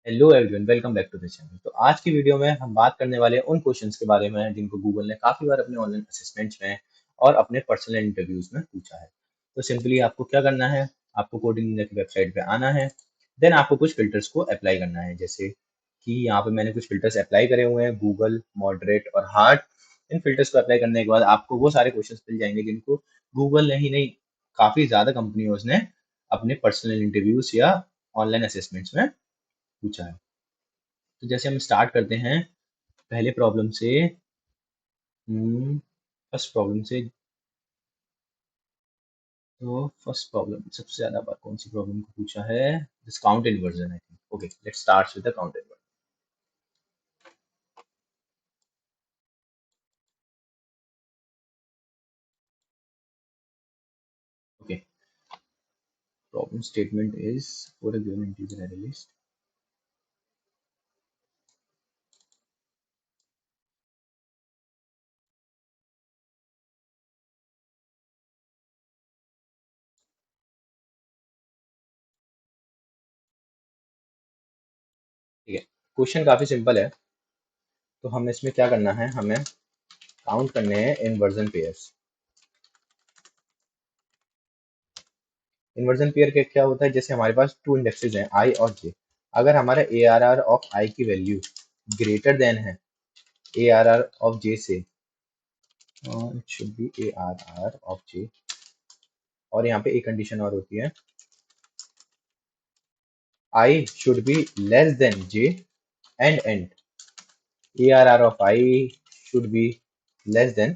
Hello everyone, welcome back to the channel. तो आज की वीडियो में हम बात करने वाले हैं उन क्वेश्चंस के बारे में जिनको गूगल ने काफी बार अपने ऑनलाइन असेसमेंट्स में और अपने पर्सनल इंटरव्यूज में पूछा है। तो सिंपली आपको क्या करना है, आपको कोडिंग इंडिया की वेबसाइट पे आना है। देन आपको कुछ फिल्टर्स को अप्लाई करना है, जैसे कि यहाँ पे मैंने कुछ फिल्टर्स अप्लाई करे हुए हैं, गूगल, मॉडरेट और हार्ड। इन फिल्टर्स को अप्लाई करने के बाद आपको वो सारे क्वेश्चन मिल जाएंगे जिनको गूगल ने ही नहीं, काफी ज्यादा कंपनियों ने अपने पर्सनल इंटरव्यूज या ऑनलाइन असेसमेंट्स में पूछा है। तो जैसे हम स्टार्ट करते हैं पहले प्रॉब्लम से। फर्स्ट प्रॉब्लम से। तो फर्स्ट प्रॉब्लम सबसे ज्यादा बार कौन सी प्रॉब्लम को पूछा है? This count inversion, I think. Okay, let's start with the count inversion. Okay, problem statement is for a given integer अरे लिस्ट। ठीक है, क्वेश्चन काफी सिंपल है। तो हमें इसमें क्या करना है, हमें काउंट करने हैं इन्वर्जन पेयर्स। इन्वर्जन पेयर के क्या होता है, जैसे हमारे पास टू इंडेक्सेस हैं आई और जे। अगर हमारा A R are of i की वैल्यू ग्रेटर देन है ए आर आर ऑफ जे से, it should be a are are of j. और यहाँ पे एक कंडीशन और होती है, i should be less than j and A R are of I should be less than,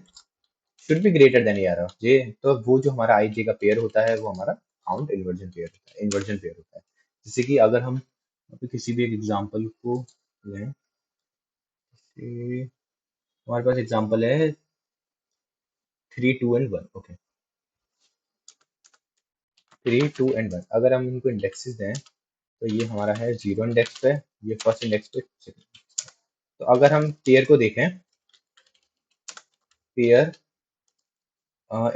should be greater than A R of जे। तो वो जो हमारा आई जे का पेयर होता है वो हमारा काउंट इन्वर्जन पेयर होता है, इन्वर्जन पेयर होता है। जैसे कि अगर हम अभी किसी भी एक एग्जांपल को लें, जैसे हमारे पास एग्जांपल है 3 2 एंड 1। ओके, 3 2 एंड 1 अगर हम इनको इंडेक्सेस दें तो ये हमारा है जीरो इंडेक्स पे, ये फर्स्ट इंडेक्स पे, second। तो अगर हम पेयर को देखें, पेयर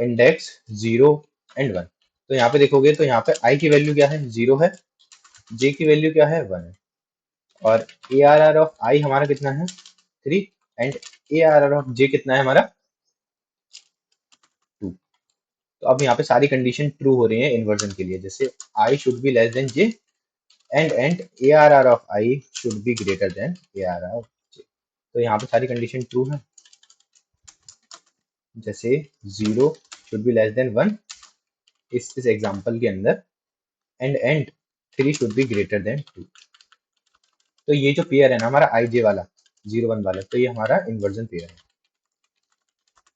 इंडेक्स 0 एंड 1, तो यहाँ पे देखोगे तो यहाँ पे आई की वैल्यू क्या है, 0 है, जे की वैल्यू क्या है, 1 है। और a are are of i हमारा कितना है, 3। And A R are of j कितना है हमारा, 2। तो अब यहाँ पे सारी कंडीशन ट्रू हो रही है इन्वर्जन के लिए, जैसे i should be less than j and A R are of I should be greater than A R are of जे। तो यहाँ पे सारी कंडीशन ट्रू है, जैसे 0 शुड बी लेस देन 1 इस एग्जांपल के अंदर, and 3 should be greater then 2। तो ये जो पेयर है ना हमारा आई जे वाला, 0 1 वाला, तो ये हमारा इन्वर्जन पेयर है।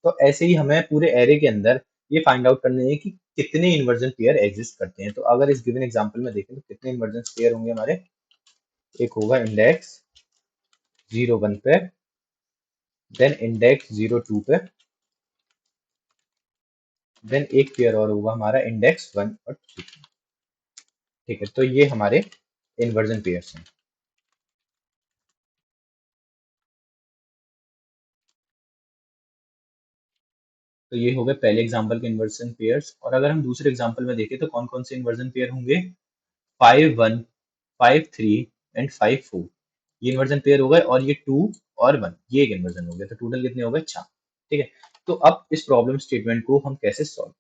तो ऐसे ही हमें पूरे एरे के अंदर ये फाइंड आउट करने है कि कितने इन्वर्जन पेयर एग्जिस्ट करते हैं। तो अगर इस गिवन एग्जांपल में देखें तो कितने इन्वर्जन पेयर होंगे हमारे, एक होगा इंडेक्स 0 1 पे, देन इंडेक्स 0 2 पे, देन एक पेयर और होगा हमारा इंडेक्स 1 और 2। ठीक है, तो ये हमारे इन्वर्जन पेयर्स हैं। तो ये हो गए पहले एग्जांपल के इन्वर्जन पेयर्स। और अगर हम दूसरे एग्जांपल में देखें तो कौन कौन से इन्वर्जन पेयर होंगे, 5 1 5 3 एंड 5 4, ये इन्वर्जन पेयर हो गए। और ये 2 और 1, ये एक इन्वर्जन हो गया। तो टोटल कितने हो गए, 4। ठीक है, तो अब इस प्रॉब्लम स्टेटमेंट को हम कैसे सॉल्व,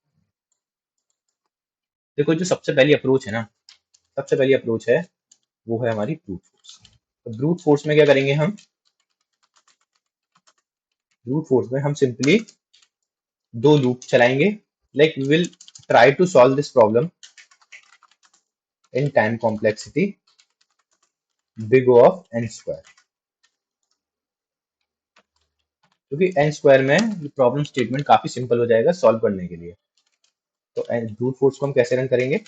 देखो जो सबसे पहली अप्रोच है ना, सबसे पहली अप्रोच है वो है हमारी ब्रूट फोर्स। तो ब्रूट फोर्स में क्या करेंगे हम, ब्रूट फोर्स में हम सिंपली दो लूप चलाएंगे। Like we will try to solve this problem in time complexity big O of n square, क्योंकि एन स्क्वायर में प्रॉब्लम स्टेटमेंट काफी सिंपल हो जाएगा सॉल्व करने के लिए। तो ब्रूट फोर्स को हम कैसे रन करेंगे,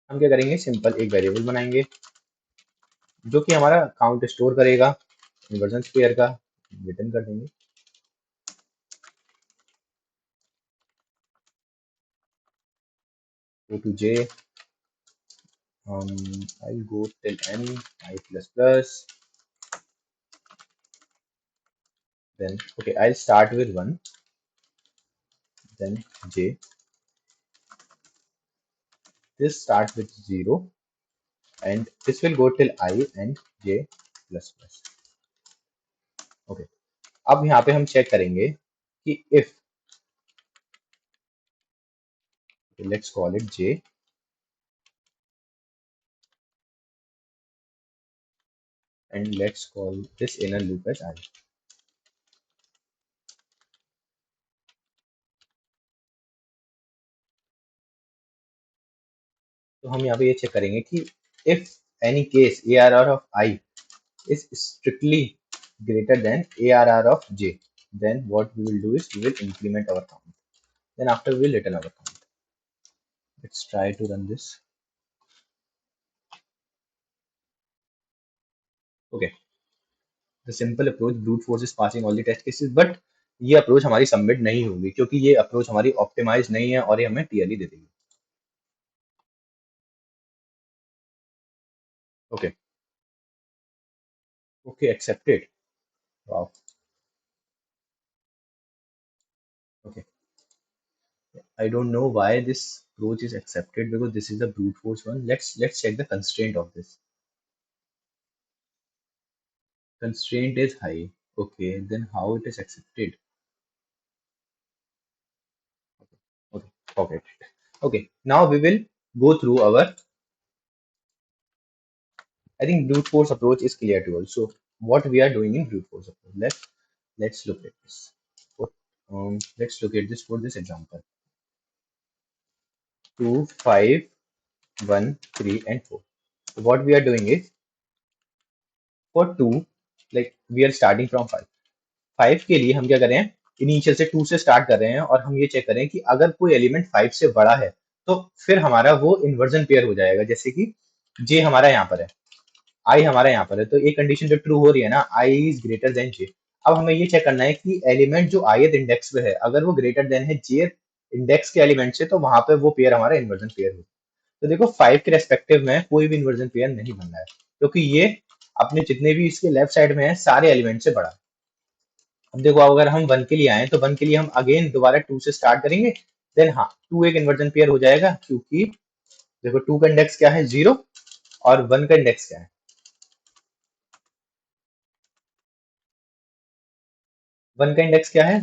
हम क्या करेंगे, सिंपल एक वेरिएबल बनाएंगे जो कि हमारा काउंट स्टोर करेगा, इन्वर्जन पेयर का रिटर्न कर देंगे। go to j, I'll go till n I plus plus, then okay, I'll start with 1, then j, this start with 0, and this will go till I and j plus plus. Okay, अब यहाँ पे हम check करेंगे कि if, let's call it j and let's call this inner loop as I. तो हम यहाँ पे ये चेक करेंगे कि if any case ARR of I is strictly greater than ARR of j, then what we will do is we will increment our count. Then after we will return our count. Let's try to run this. Okay, the simple approach brute force is passing all the test cases, but ये approach हमारी submit नहीं होगी क्योंकि ये approach हमारी optimise नहीं है और ये हमें टीएलई दे देगी. Okay okay, accepted. Wow. Okay, I don't know why this approach is accepted because this is the brute force one. Let's check the constraint of this. Constraint is high. Okay, then how it is accepted? Okay, forget it. Okay, now we will go through our. I think brute force approach is clear to all. So what we are doing in brute force approach? Let's look at this. Let's look at this for this example. 2, 5, 1, 3, and 4. So what we are doing is for 2, like we are starting from 5. 5 के लिए हम क्या करें, initial से 2 से start कर रहे हैं और हम ये चेक करें कि अगर कोई एलिमेंट 5 से बड़ा है तो फिर हमारा वो इन्वर्जन पेयर हो जाएगा. जैसे कि जे हमारा यहाँ पर है, आई हमारा यहाँ पर है, तो एक कंडीशन जो ट्रू हो रही है ना, आई इज ग्रेटर देन जे. अब हमें ये चेक करना है कि एलिमेंट जो ith इंडेक्स पे है अगर वो ग्रेटर देन है जे इंडेक्स के एलिमेंट से, तो वहां पे वो पेयर हमारा इन्वर्जन पेयर हो. तो देखो 5 के रेस्पेक्टिव में कोई भी इन्वर्जन पेयर नहीं बन रहा है क्योंकि ये अपने जितने भी इसके लेफ्ट साइड में है सारे एलिमेंट से बड़ा. अब देखो अगर हम 1 के लिए आए तो 1 के लिए हम अगेन दोबारा 2 से स्टार्ट करेंगे. देन हाँ 2 एक इन्वर्जन पेयर हो जाएगा क्योंकि देखो 2 का इंडेक्स क्या है 0 और 1 का इंडेक्स क्या है. 1 का इंडेक्स क्या है,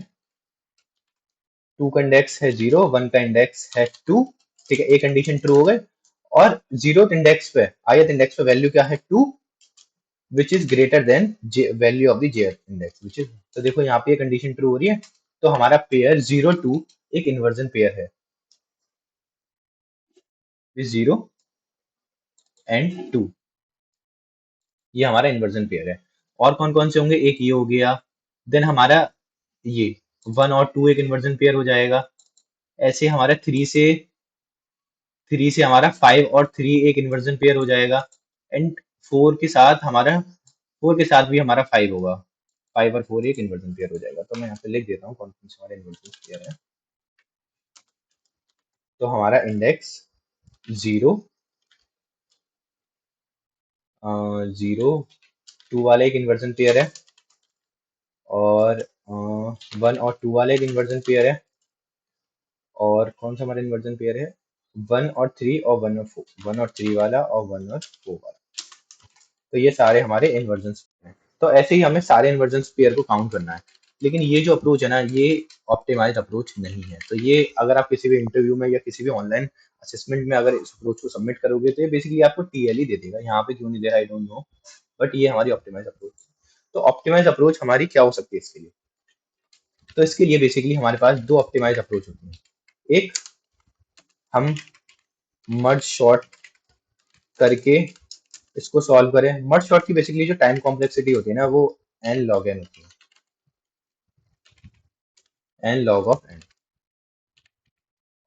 2 का इंडेक्स है 0, 1 का इंडेक्स है 2. ठीक है, एक कंडीशन ट्रू हो गए. और 0th इंडेक्स पे ith इंडेक्स पे वैल्यू क्या है 2 which is greater then value of the jth index which is. तो देखो यहाँ पे ये कंडीशन ट्रू हो रही है तो हमारा पेयर 0 2 एक इन्वर्जन पेयर है. 0 एंड 2 ये हमारा इन्वर्जन पेयर है. और कौन कौन से होंगे, एक ये हो गया, देन हमारा ये 1 और 2 एक इन्वर्जन पेयर हो जाएगा. ऐसे हमारा 3 से हमारा 5 और 3 एक इन्वर्जन पेयर हो जाएगा. एंड 4 के साथ हमारा 4 के साथ भी हमारा 5 होगा. 5 और 4 एक इन्वर्जन पेयर हो जाएगा. तो मैं यहाँ पे लिख देता हूँ कौन कौन से हमारे इन्वर्जन पेयर है. तो हमारा इंडेक्स 0 0 2 वाले एक इन्वर्जन पेयर है और 1 और 2 वाले एक इन्वर्जन पेयर है. और कौन सा हमारा इन्वर्जन पेयर है, 1 और 3 और 1 और 4, 1 और 3 वाला और 1 और 4 वाला. तो ये सारे हमारे इन्वर्जन हैं. तो ऐसे ही हमें सारे इन्वर्जन पेयर को काउंट करना है. लेकिन ये जो अप्रोच है ना ये ऑप्टिमाइज अप्रोच नहीं है. तो ये अगर आप किसी भी इंटरव्यू में या किसी भी ऑनलाइन असेसमेंट में अगर इस अप्रोच को सबमिट करोगे तो ये बेसिकली आपको टीएलई दे देगा. यहाँ पे क्यों नहीं दे रहा आई डोंट नो, बट ये हमारी ऑप्टिमाइज अप्रोच. तो ऑप्टिमाइज अप्रोच हमारी क्या हो सकती है इसके लिए, तो इसके लिए बेसिकली हमारे पास दो ऑप्टिमाइज अप्रोच होती है. एक हम मर्ज शॉर्ट करके इसको सॉल्व करें. मर्ज शॉर्ट की बेसिकली जो टाइम कॉम्प्लेक्सिटी होती है ना वो n log n होती है, n log of n.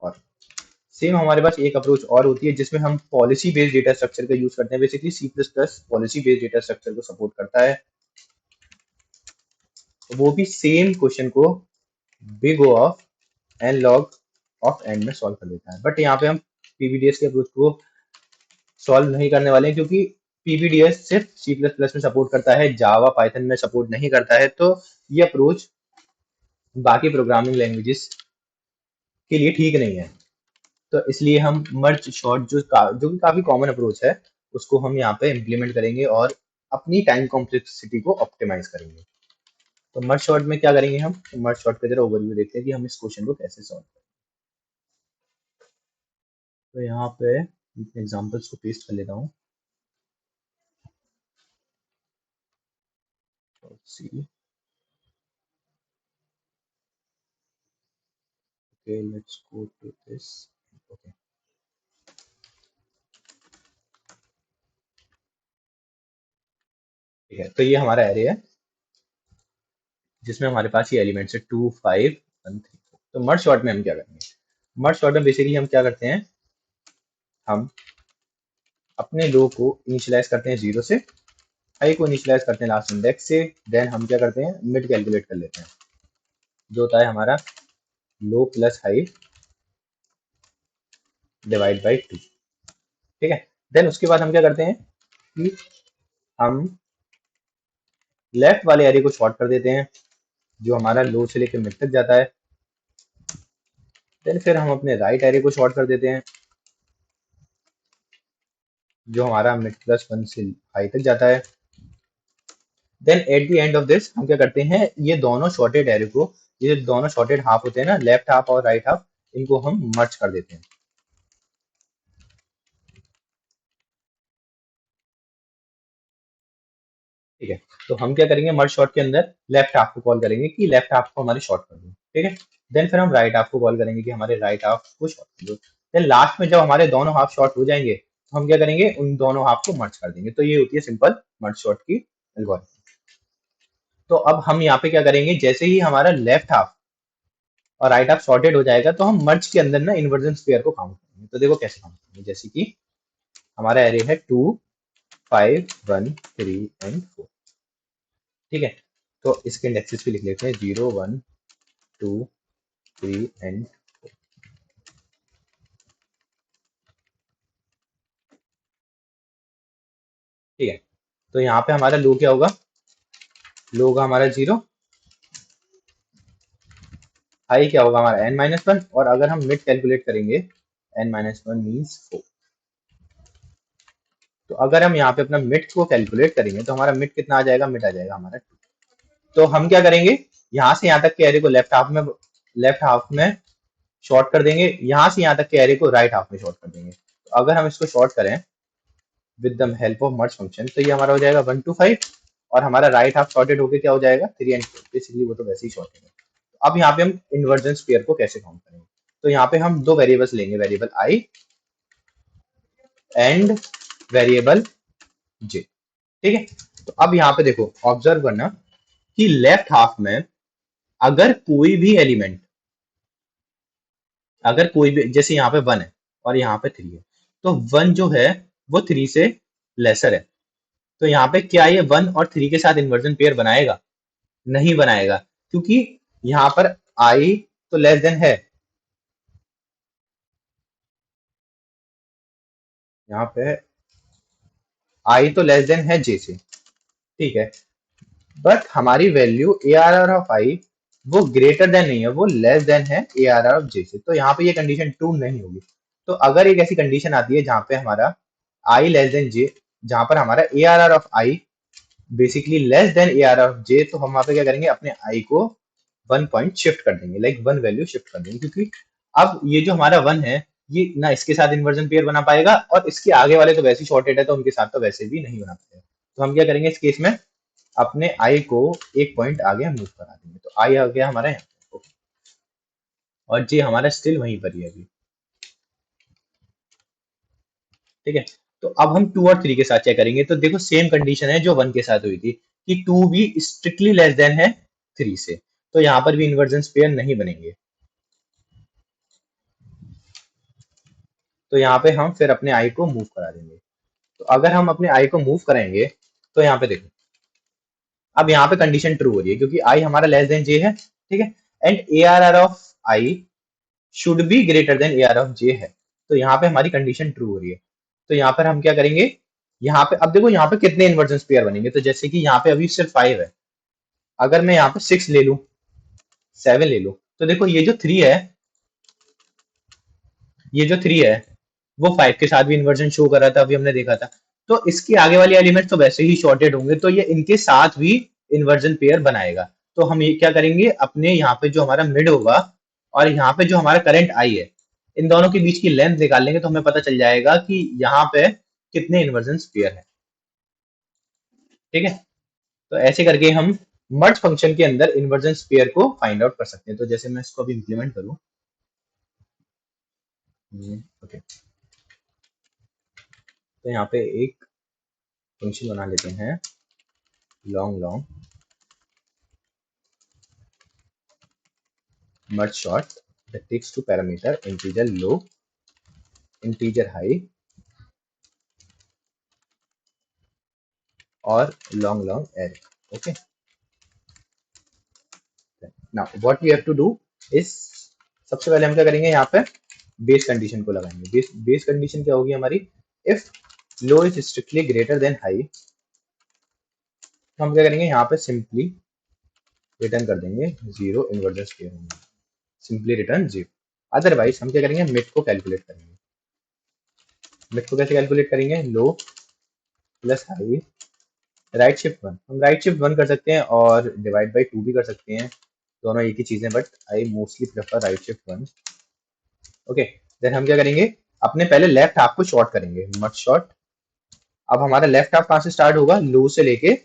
और सेम हमारे पास एक अप्रोच और होती है जिसमें हम पॉलिसी बेस्ड डेटा स्ट्रक्चर का यूज करते हैं. Basically C plus plus policy based data structure को सपोर्ट करता है. तो वो भी सेम क्वेश्चन को big O of n log of n में सॉल्व कर देता है. बट यहाँ पे हम पीबीडीएस के अप्रोच को सॉल्व नहीं करने वाले हैं क्योंकि पीबीडीएस सिर्फ सी प्लस प्लस में सपोर्ट करता है, जावा पाइथन में सपोर्ट नहीं करता है. तो ये अप्रोच बाकी प्रोग्रामिंग लैंग्वेजेस के लिए ठीक नहीं है. तो इसलिए हम मर्ज शॉर्ट जो कि काफी कॉमन अप्रोच है उसको हम यहाँ पे इम्प्लीमेंट करेंगे और अपनी टाइम कॉम्प्लेक्सिटी को ऑप्टिमाइज करेंगे। तो मर्ज सॉर्ट में क्या करेंगे हम, तो मर्ज सॉर्ट का जरा ओवरव्यू देखते हैं कि हम इस क्वेश्चन को कैसे सॉल्व करें। तो यहाँ पे एग्जांपल्स को पेस्ट कर लेता हूँ। See okay, let's go to this. Okay, ठीक है, तो ये हमारा एरे है जिसमें हमारे पास ये एलिमेंट्स है 2 5 1 3 4। तो मर्ज सॉर्ट में हम क्या करेंगे, मर्ज सॉर्ट में बेसिकली हम क्या करते हैं, हम अपने लो को इनिशियलाइज करते हैं 0 से, हाई को इनिशियलाइज करते हैं लास्ट इंडेक्स से, देन हम क्या करते हैं, मिड कैलकुलेट कर लेते हैं जो होता है हमारा लो प्लस हाई डिवाइड बाई 2। ठीक है, देन उसके बाद हम क्या करते हैं कि हम लेफ्ट वाले एरे को शॉर्ट कर देते हैं जो हमारा लो से लेकर मिड तक जाता है। देन फिर हम अपने राइट एरे को शॉर्ट कर देते हैं जो हमारा मिड प्लस 1 से हाई तक जाता है। Then at the end of this हम क्या करते हैं, ये दोनों शॉर्टेड एरे को, ये दोनों शॉर्टेड हाफ होते हैं ना, लेफ्ट हाफ और राइट हाफ, इनको हम मर्ज कर देते हैं। ठीक है, तो हम क्या करेंगे, मर्ज शॉर्ट के अंदर लेफ्ट हाफ को कॉल करेंगे कि लेफ्ट हाफ को हमारे शॉर्ट कर दो। ठीक है, देन फिर हम राइट हाफ को कॉल करेंगे कि हमारे राइट हाफ को शॉर्ट कर दो। देन लास्ट में जब हमारे दोनों हाफ शॉर्ट हो जाएंगे तो हम क्या करेंगे, उन दोनों हाफ को मर्ज कर देंगे। तो ये होती है सिंपल मर्ज शॉर्ट की एल्गोरिथम। तो अब हम यहाँ पे क्या करेंगे, जैसे ही हमारा लेफ्ट हाफ और राइट हाफ सॉर्टेड हो जाएगा तो हम मर्ज के अंदर ना इन्वर्जन स्क्वायर को काउंट करेंगे। तो देखो कैसे काउंट करेंगे, जैसे कि हमारा एरे है 2 5 1 3 एंड 4। ठीक है, तो इसके इंडेक्सेस भी लिख लेते हैं 0 1 2 3 एंड 4। ठीक है, तो यहाँ पे हमारा लो क्या होगा, लो होगा हमारा 0, हाई क्या होगा हमारा n-1, और अगर हम मिड कैलकुलेट करेंगे n-1 मीन्स 4। तो अगर हम यहाँ पे अपना मिड को कैलकुलेट करेंगे तो हमारा मिड कितना आ जाएगा, मिड आ जाएगा हमारा 2। तो हम क्या करेंगे, यहाँ से यहाँ तक के एरे को लेफ्ट हाफ में शॉर्ट कर देंगे, यहाँ से यहाँ तक के एरे को राइट हाफ में शॉर्ट कर देंगे। तो अगर हम इसको शॉर्ट करें with the help of merge function तो ये हमारा हो जाएगा 1 2 5, और हमारा राइट हाफ शॉर्टेड होके क्या हो जाएगा 3 एंड 4। बेसिकली वो तो वैसे ही शॉर्टेड है। तो अब यहाँ पे हम इन्वर्जन स्क्वायर को कैसे काउंट करेंगे, तो यहाँ पे हम दो वेरिएबल्स लेंगे, वेरिएबल आई एंड वेरिएबल जे। ठीक है, तो अब यहाँ पे देखो ऑब्जर्व करना कि लेफ्ट हाफ में अगर कोई भी एलिमेंट, अगर कोई भी, जैसे यहाँ पे 1 है और यहाँ पे 3 है, तो 1 जो है वो 3 से लेसर है। तो यहाँ पे क्या ये 1 और 3 के साथ इन्वर्जन पेयर बनाएगा, नहीं बनाएगा, क्योंकि यहाँ पर आई तो लेस देन है, यहाँ पे आई तो लेस देन है जे से। ठीक है, बट हमारी value A are are of I वो ग्रेटर देन नहीं है, वो लेस देन है ए आर आर ऑफ जे से। तो यहाँ पे ये कंडीशन ट्रू नहीं होगी। तो अगर एक ऐसी कंडीशन आती है जहां पे हमारा आई लेस देन जे, जहां पर हमारा A R are of I basically less than A R of जे, तो हम वहां पे क्या करेंगे, अपने आई को 1 पॉइंट शिफ्ट कर देंगे, लाइक 1 वैल्यू शिफ्ट कर देंगे, क्योंकि अब ये जो हमारा 1 है ये ना इसके साथ इन्वर्जन पेयर बना पाएगा, और इसके आगे वाले तो वैसे ही शॉर्टेड है तो उनके साथ तो वैसे भी नहीं बना पाएगा। तो हम क्या करेंगे इस केस में, अपने आई को एक पॉइंट आगे मूव करा देंगे। तो आई आ गया हमारा यहाँ पे, ओके, और जे हमारा स्टिल वहीं पर ही है अभी। ठीक है, तो अब हम 2 और 3 के साथ चेक करेंगे। तो देखो सेम कंडीशन है जो 1 के साथ हुई थी कि 2 भी स्ट्रिक्टली लेस देन है 3 से, तो यहाँ पर भी इन्वर्जन पेयर नहीं बनेंगे। तो यहाँ पे हम फिर अपने आई को मूव करा देंगे। तो अगर हम अपने आई को मूव कराएंगे तो यहाँ पे देखो अब यहाँ पे कंडीशन ट्रू हो रही है क्योंकि आई हमारा लेस देन जे है। ठीक है, and A R are of I should be greater than A R of J है। तो यहाँ पे हमारी कंडीशन ट्रू हो रही है। तो यहाँ पर हम क्या करेंगे, यहाँ पे अब देखो यहाँ पे कितने इन्वर्जन पेयर बनेंगे। तो जैसे कि यहाँ पे अभी सिर्फ 5 है, अगर मैं यहाँ पे 6 ले लूं, 7 ले लूं, तो देखो ये जो 3 है, ये जो 3 है वो 5 के साथ भी इन्वर्जन शो कर रहा था, अभी हमने देखा था। तो इसके आगे वाले एलिमेंट तो वैसे ही शॉर्टेड होंगे, तो ये इनके साथ भी इन्वर्जन पेयर बनाएगा। तो हम ये क्या करेंगे, अपने यहाँ पे जो हमारा मिड होगा और यहाँ पे जो हमारा करंट आई है, इन दोनों के बीच की लेंथ निकाल लेंगे तो हमें पता चल जाएगा कि यहाँ पे कितने इन्वर्जन पेयर है। ठीक है, तो ऐसे करके हम मर्ज फंक्शन के अंदर इन्वर्जन पेयर को फाइंड आउट कर सकते हैं। तो जैसे मैं इसको अभी इंप्लीमेंट करूँ, ओके, तो यहाँ पे एक फंक्शन बना लेते हैं, long long merge short that takes two parameter, integer low, integer high और long long array. Okay, now what we have to do is, सबसे पहले हम क्या करेंगे, यहाँ पे बेस कंडीशन को लगाएंगे। बेस कंडीशन क्या होगी हमारी, if low is strictly greater than high, तो हम क्या करेंगे, यहाँ पे सिंपली रिटर्न कर देंगे जीरो, इन्वर्जन पेयर होंगे, सिंपली रिटर्न जीरो। अदरवाइज हम क्या करेंगे, मिड को कैलकुलेट करेंगे। मिड को कैसे कैलकुलेट करेंगे, low plus high right shift one, हम राइट शिफ्ट वन कर सकते हैं और डिवाइड बाई टू भी कर सकते हैं, दोनों एक ही चीजें, but I mostly prefer right shift one. Okay, then हम क्या करेंगे, अपने पहले लेफ्ट हाफ को शॉर्ट करेंगे, मच शॉर्ट। अब हमारा लेफ्ट हाफ कहां से स्टार्ट होगा, लो से लेके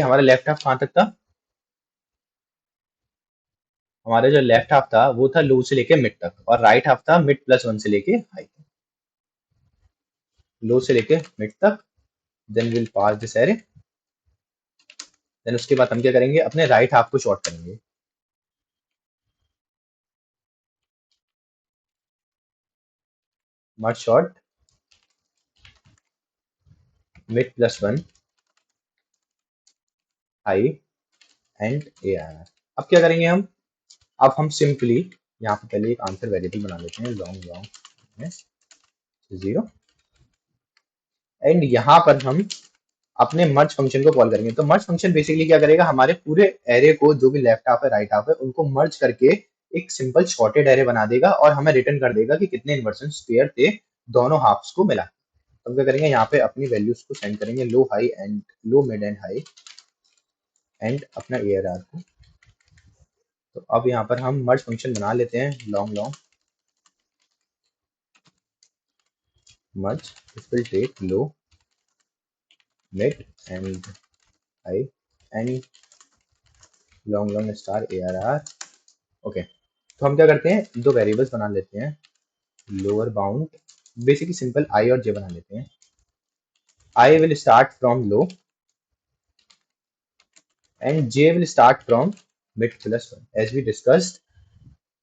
हमारा लेफ्ट हाफ कहां तक था, हमारा जो लेफ्ट हाफ था वो था लो से लेके मिड तक, और राइट हाफ था मिड प्लस वन से लेके हाई तक, लो से लेके मिड तक। Then will pass this array, then उसके बाद हम क्या करेंगे, अपने राइट हाफ को शॉर्ट करेंगे, merge sort mid plus one high and A R. अब क्या करेंगे हम, अब हम सिंपली यहाँ पे पहले एक आंसर वेरिएबल बना लेते हैं, लॉन्ग लॉन्ग जीरो, एंड यहाँ पर हम अपने मर्ज फंक्शन को कॉल करेंगे। तो मर्ज फंक्शन बेसिकली क्या करेगा, हमारे पूरे एरे को, जो भी लेफ्ट हाफ है राइट हाफ है, उनको मर्ज करके एक सिंपल शॉर्टेड एरे बना देगा और हमें रिटर्न कर देगा कि कितने इन्वर्जन पेयर थे दोनों हाफ्स को मिला। तो हम क्या करेंगे, यहाँ पे अपनी वैल्यूज को सेंड करेंगे, low high and low mid and high and अपना ARR को। तो अब यहाँ पर हम मर्ज फंक्शन बना लेते हैं, long long merge, it will take low, mid and high and long star ARR. Okay, तो हम क्या करते हैं, दो वेरिएबल्स बना लेते हैं, lower bound, basically simple i और जे बना लेते हैं। I will start from low and j will start from mid plus one, as we discussed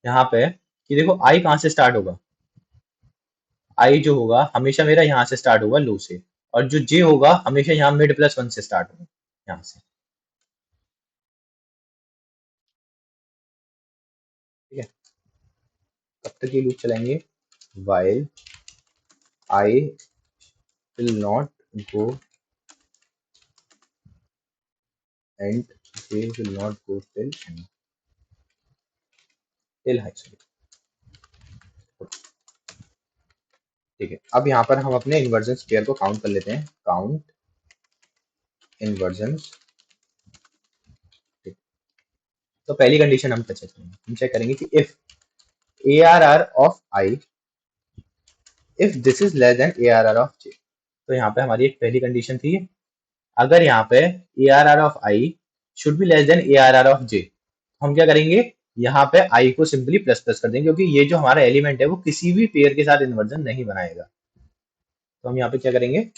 यहाँ पे कि देखो आई कहाँ से स्टार्ट होगा, आई जो होगा हमेशा मेरा यहाँ से स्टार्ट होगा लो से, और जो जे होगा हमेशा यहाँ मिड प्लस वन से स्टार्ट होगा, यहाँ से। ठीक है, कब तक ये लूप चलाएंगे, while I will not go and they will not go till end, till high school। ठीक है, अब यहाँ पर हम अपने इन्वर्जन पेयर को काउंट कर लेते हैं, काउंट इन्वर्जन। तो पहली कंडीशन हम चेक करेंगे, हम चेक करेंगे कि if ARR of I, if this is less then ARR of J। तो यहाँ पे हमारी एक पहली कंडीशन थी, अगर यहाँ पे ARR of I should be less then ARR of J, हम क्या करेंगे, यहाँ पे I को सिंपली प्लस प्लस कर देंगे, क्योंकि ये जो हमारा एलिमेंट है वो किसी भी पेयर के साथ इन्वर्जन नहीं बनाएगा। तो हम यहाँ पे क्या करेंगे,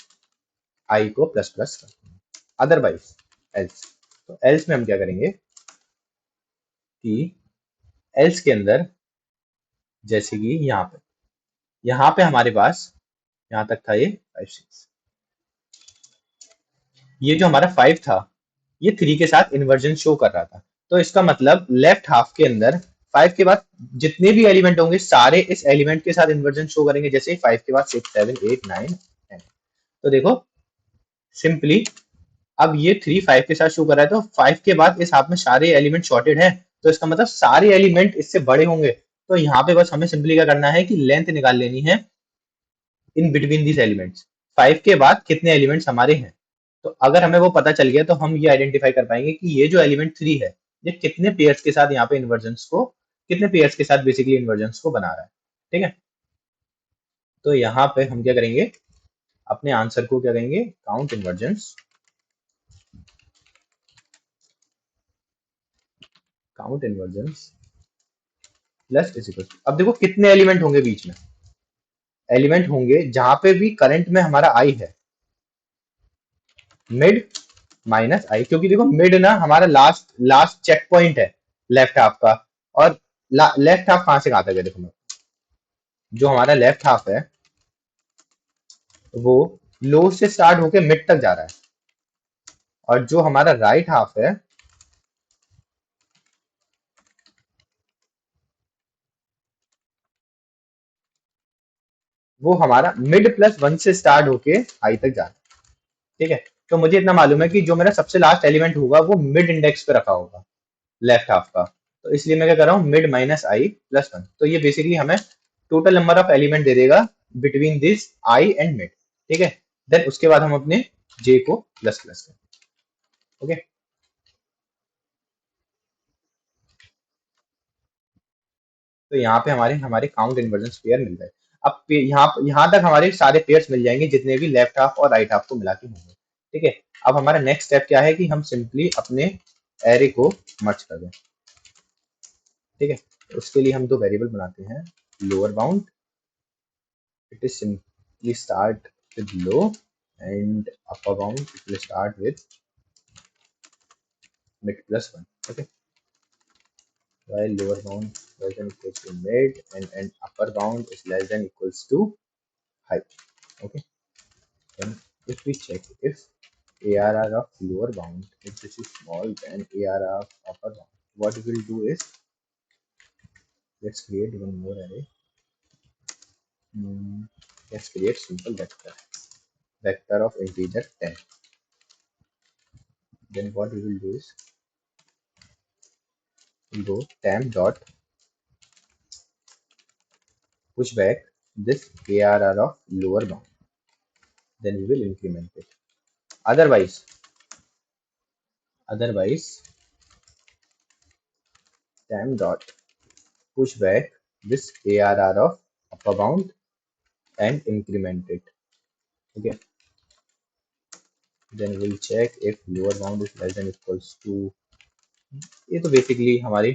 I को प्लस प्लस कर देंगे, अदरवाइज एल्स। तो एल्स में हम क्या करेंगे कि एल्स के अंदर, जैसे कि यहाँ पे हमारे पास यहाँ तक था ये 5 6, ये जो हमारा 5 था ये 3 के साथ इन्वर्जन शो कर रहा था। तो इसका मतलब लेफ्ट हाफ के अंदर 5 के बाद जितने भी एलिमेंट होंगे सारे इस एलिमेंट के साथ इन्वर्जन शो करेंगे, जैसे 5 के बाद 6 7 8 9 10। तो देखो सिंपली अब ये 3 5 के साथ शो कर रहा है, तो 5 के बाद इस हाफ में सारे एलिमेंट शॉर्टेड है, तो इसका मतलब सारे एलिमेंट इससे बड़े होंगे। तो यहाँ पे बस हमें सिंपली क्या करना है कि लेंथ निकाल लेनी है इन बिटवीन दिस एलिमेंट्स। 5 के बाद कितने एलिमेंट्स हमारे हैं। तो अगर हमें वो पता चल गया तो हम ये आइडेंटिफाई कर पाएंगे कि ये जो एलिमेंट 3 है ये कितने पेयर्स के साथ यहाँ पे इन्वर्जन्स को, कितने पेयर्स के साथ बेसिकली इन्वर्जन्स को बना रहा है। ठीक है, तो यहाँ पे हम क्या करेंगे, अपने आंसर को क्या करेंगे, count इन्वर्जन्स, count इन्वर्जन्स plus is equal. अब देखो कितने एलिमेंट होंगे बीच में, एलिमेंट होंगे जहां पे भी करंट में हमारा आई है, मिड माइनस आई, क्योंकि देखो मिड ना हमारा लास्ट लास्ट चेक पॉइंट है लेफ्ट हाफ का। और लेफ्ट हाफ कहां से कहां तक है, देखो मैं, जो हमारा लेफ्ट हाफ है वो लो से स्टार्ट होके मिड तक जा रहा है, और जो हमारा राइट हाफ है वो हमारा मिड प्लस वन से स्टार्ट होके हाई तक जा रहा है। ठीक है, तो मुझे इतना मालूम है कि जो मेरा सबसे लास्ट एलिमेंट होगा वो मिड इंडेक्स पे रखा होगा लेफ्ट हाफ का। तो इसलिए मैं क्या कर रहा हूँ, मिड माइनस आई प्लस वन, तो ये बेसिकली हमें टोटल नंबर ऑफ एलिमेंट दे देगा between this I and mid. ठीक है, देन उसके बाद हम अपने जे को प्लस प्लस करें। ओके, तो यहाँ पे हमारे हमारे काउंट इन्वर्जेंस पेयर मिल गए। अब यहाँ तक हमारे सारे पेयर्स मिल जाएंगे जितने भी लेफ्ट हाफ और राइट हाफ को मिला के होंगे। ठीक है, अब हमारा नेक्स्ट स्टेप क्या है कि हम सिंपली अपने एरे को मर्ज कर दें। ठीक है, तो उसके लिए हम दो वेरिएबल बनाते हैं, lower bound, it is simply start with low, and upper bound it will start with mid plus 1. Okay, while lower bound less than equals to mid, and upper bound is less than equals to high. Okay, then if we check if ARR of lower bound, if this is small than ARR of upper bound, what we will do is, let's create one more array. Let's create simple vector of integer 10. Then what we will do is, we'll go temp dot push back this ARR of lower bound, then we will increment it. Otherwise temp dot push back this ARR of upper bound and increment it. Okay, then we'll check if lower bound is less than equals to, ये तो basically हमारी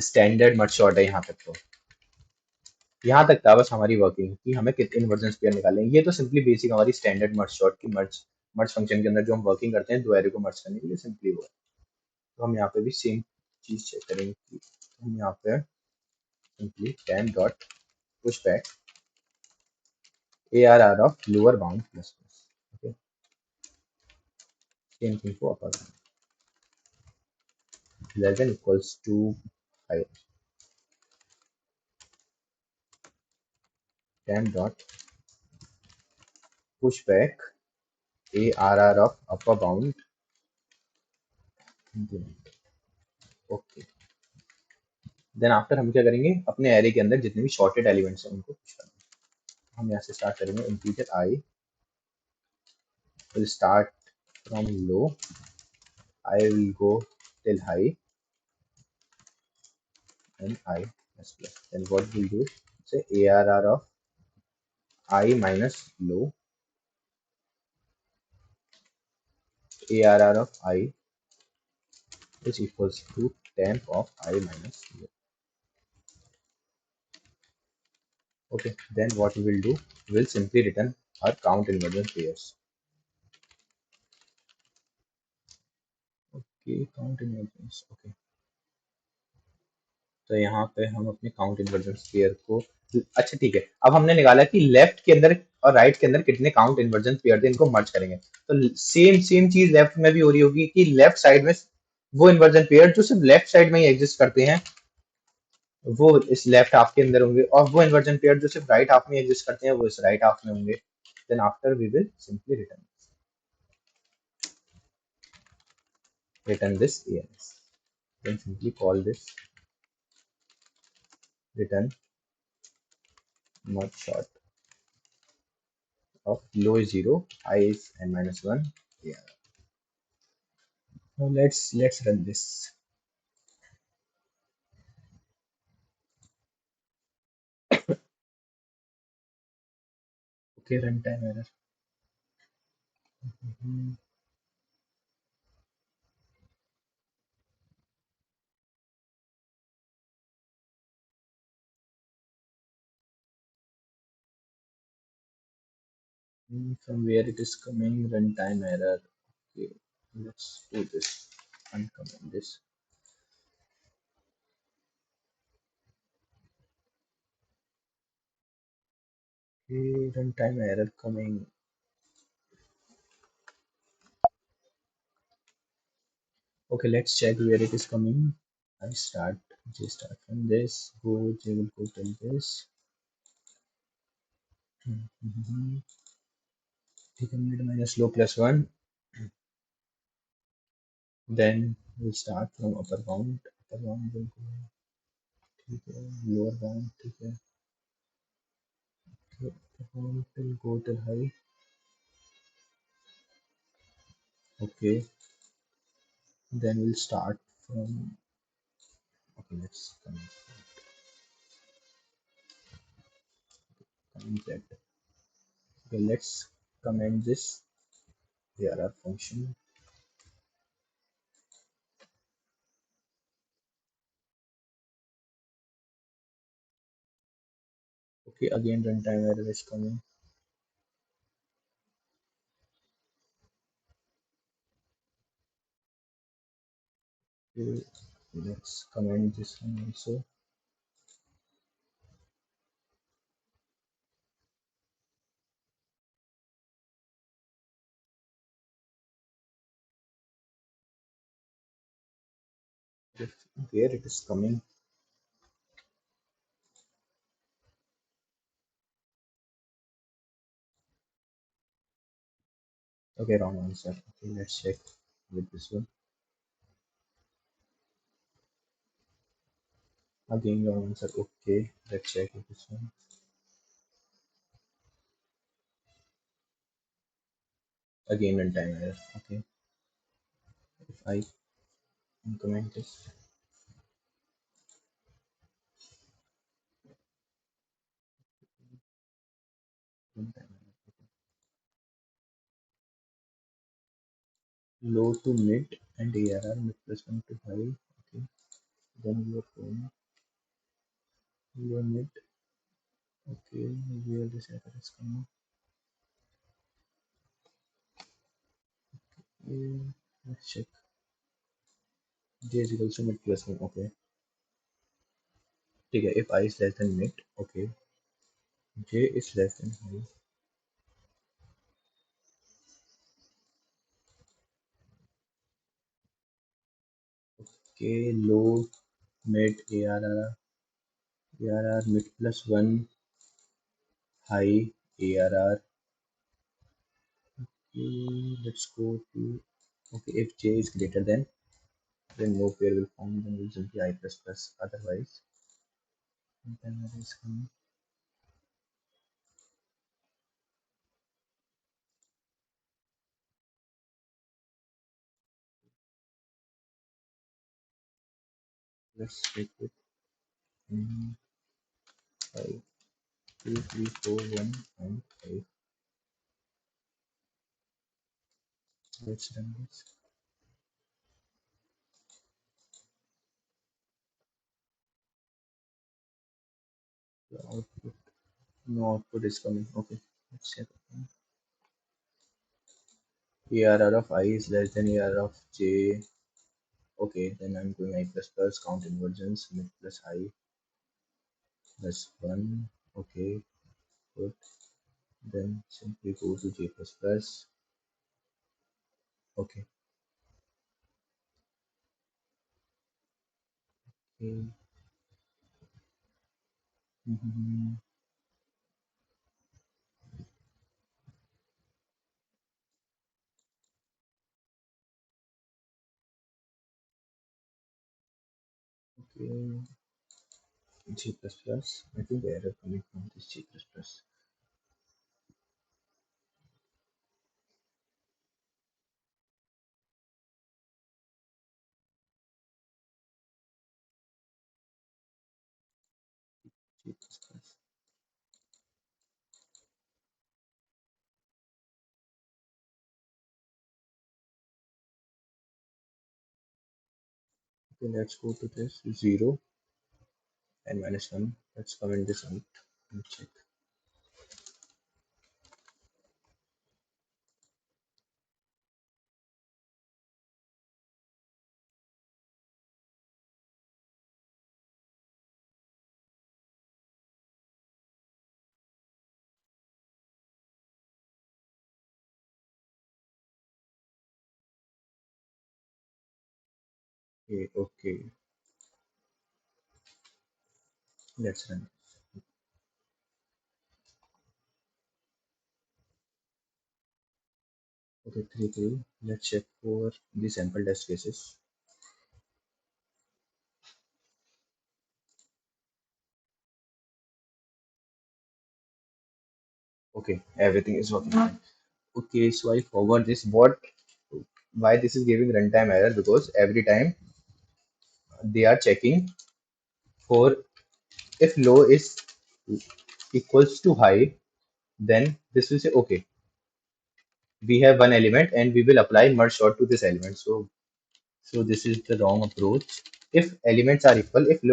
standard मर्ज short है। यहाँ तक तो, यहाँ तक था बस हमारी वर्किंग कि हमें कितने इन्वर्जेंस पेयर निकालें। ये तो सिंपली बेसिक हमारी स्टैंडर्ड मर्ज शॉर्ट की मर्ज मर्ज फंक्शन के अंदर जो हम वर्किंग करते हैं दो एरे को मर्ज करने के लिए, सिंपली वो है। तो हम यहाँ पे भी सेम चीज चेक करेंगे कि हम यहाँ पे simply temp dot push back ARR of lower bound plus plus. Okay, same thing for upper bound less than equals to 5. Temp dot push back ARR of upper bound increment. Okay, then after हम क्या करेंगे, अपने array के अंदर जितने भी shorted elements हैं उनको पुश करेंगे। हम यहाँ से स्टार्ट करेंगे, integer I will start from low, I will go till high, and I plus plus. Then what we'll do, say ARR of I minus low, ARR of I is equals to temp of I minus low. Okay, then what we will do, we will simply return our count inversion pairs. Okay, count inversions. Okay, तो यहाँ पे हम अपने count इन्वर्जेंस pair को, अच्छा ठीक है, अब हमने निकाला कि लेफ्ट के अंदर और राइट के अंदर कितने काउंट इन्वर्जेंस पेयर थे, इनको मर्ज करेंगे। तो सेम सेम चीज लेफ्ट में भी हो रही होगी कि लेफ्ट साइड में वो इन्वर्जन पेयर जो सिर्फ लेफ्ट साइड में ही एग्जिस्ट करते हैं वो इस लेफ्ट हाफ के अंदर होंगे, और वो इन्वर्जन पेयर जो सिर्फ राइट हाफ में एग्जिस्ट करते हैं वो इस राइट हाफ में होंगे। Then after we will simply return this ANS, then simply call this return not short of low is 0, high is n minus 1. Yeah. Now let's run this. Okay, runtime error. Mhm. From where it is coming, runtime error. Okay, let's do this. Uncomment this. Okay, runtime error coming. Okay, let's check where it is coming. I start J start from this. Go J will go till this. Mhm. Take a mid minus low plus one. Then we'll start from upper bound. Upper bound will go ठीक है, lower bound ठीक है. Okay, upper bound will go till high. Okay, then we'll start from. Okay, let's comment that. Okay, let's comment this ARR function. Okay, again runtime error is coming. Okay, let's comment this one also. If where it is coming. Okay, wrong answer. Okay, let's check with this one. Again, wrong answer. Okay, let's check with this one. Again, runtime error. Okay, if I comment this, runtime error. Low to mid and ARR mid plus 1 to high. Okay, then we are going low mid. Okay, where this error is coming. Okay, let's check. J is equal to mid plus 1. Okay, ठीक है, if I is less than mid. Okay, J is less than high. Okay, low mid ARR mid plus 1 high ARR. Let's go to. Okay, if J is greater than, then no pair will form, then we'll simply I plus plus. Otherwise, then that is coming. Let's take it. 5, 2, 3, 4, 1, and 5. Let's run this. The output, no output is coming. Okay, let's check. ARR of I is less than ARR of J. Okay, then I'm going I plus plus count inversions mid plus I plus 1. Okay, good. Then simply go to J plus plus. Okay. Okay. Mhm. Okay. G++. I think the error coming from this G++. G++. Okay, let's go to this 0 and -1. Let's comment this out and check. Okay, okay, let's run. Okay, 3, 3. Let's check for the sample test cases. Okay, everything is working fine. Okay, so I forgot this. Why this is giving runtime error? Because every time they are checking for if low is equals to high, then this will say okay, we have one element and we will apply merge sort to this element. So this is the wrong approach. If elements are equal, if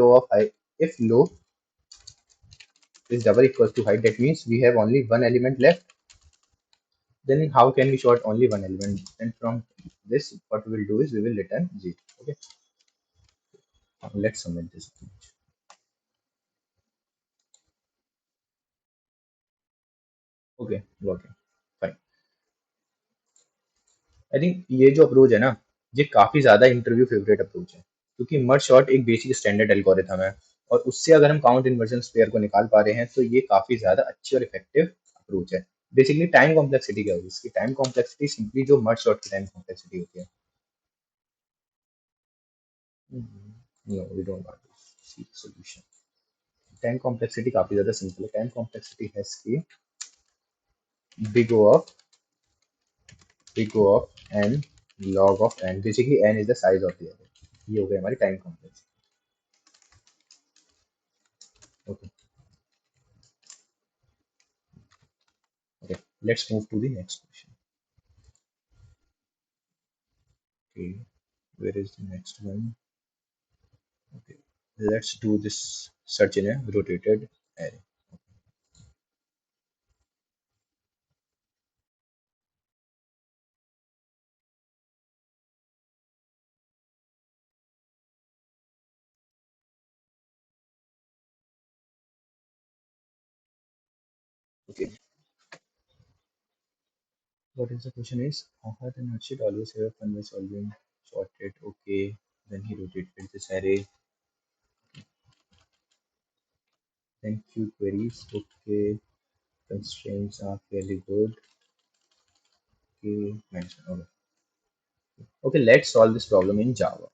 low is double equals to high, that means we have only one element left. Then how can we sort only one element? And from this, what we will do is we will return 0. Okay, now let's submit this. Okay, working fine. I think ये जो approach है ना, ये काफी ज्यादा interview favourite approach है, क्योंकि मर्ज short एक बेसिक स्टैंडर्ड एल्गोरिथम है, और उससे अगर हम काउंट इन्वर्जन पेयर को निकाल पा रहे हैं तो ये काफी ज्यादा अच्छी और इफेक्टिव अप्रोच है. बेसिकली टाइम कॉम्प्लेक्सिटी क्या होगी इसकी? टाइम कॉम्प्लेक्सिटी सिंपली जो मर्ज शॉर्ट की टाइम कॉम्प्लेक्सिटी होती है. No we don't want this solution. Time complexity काफी ज्यादा सिंपल है. टाइम कॉम्प्लेक्सिटी है इसकी big of n log of n. Basically n is the size of the array. ये हो गई हमारी time complexity. Okay, okay, let's move to the next question. Okay, where is the next one? Okay, let's do this search in a rotated array. Okay, what is the question is, Ahad and Harshit always have fun by solving sorted. Okay, then he rotated this array. Then few queries. Okay, constraints are fairly good. Okay, nice. Okay. Okay, let's solve this problem in Java.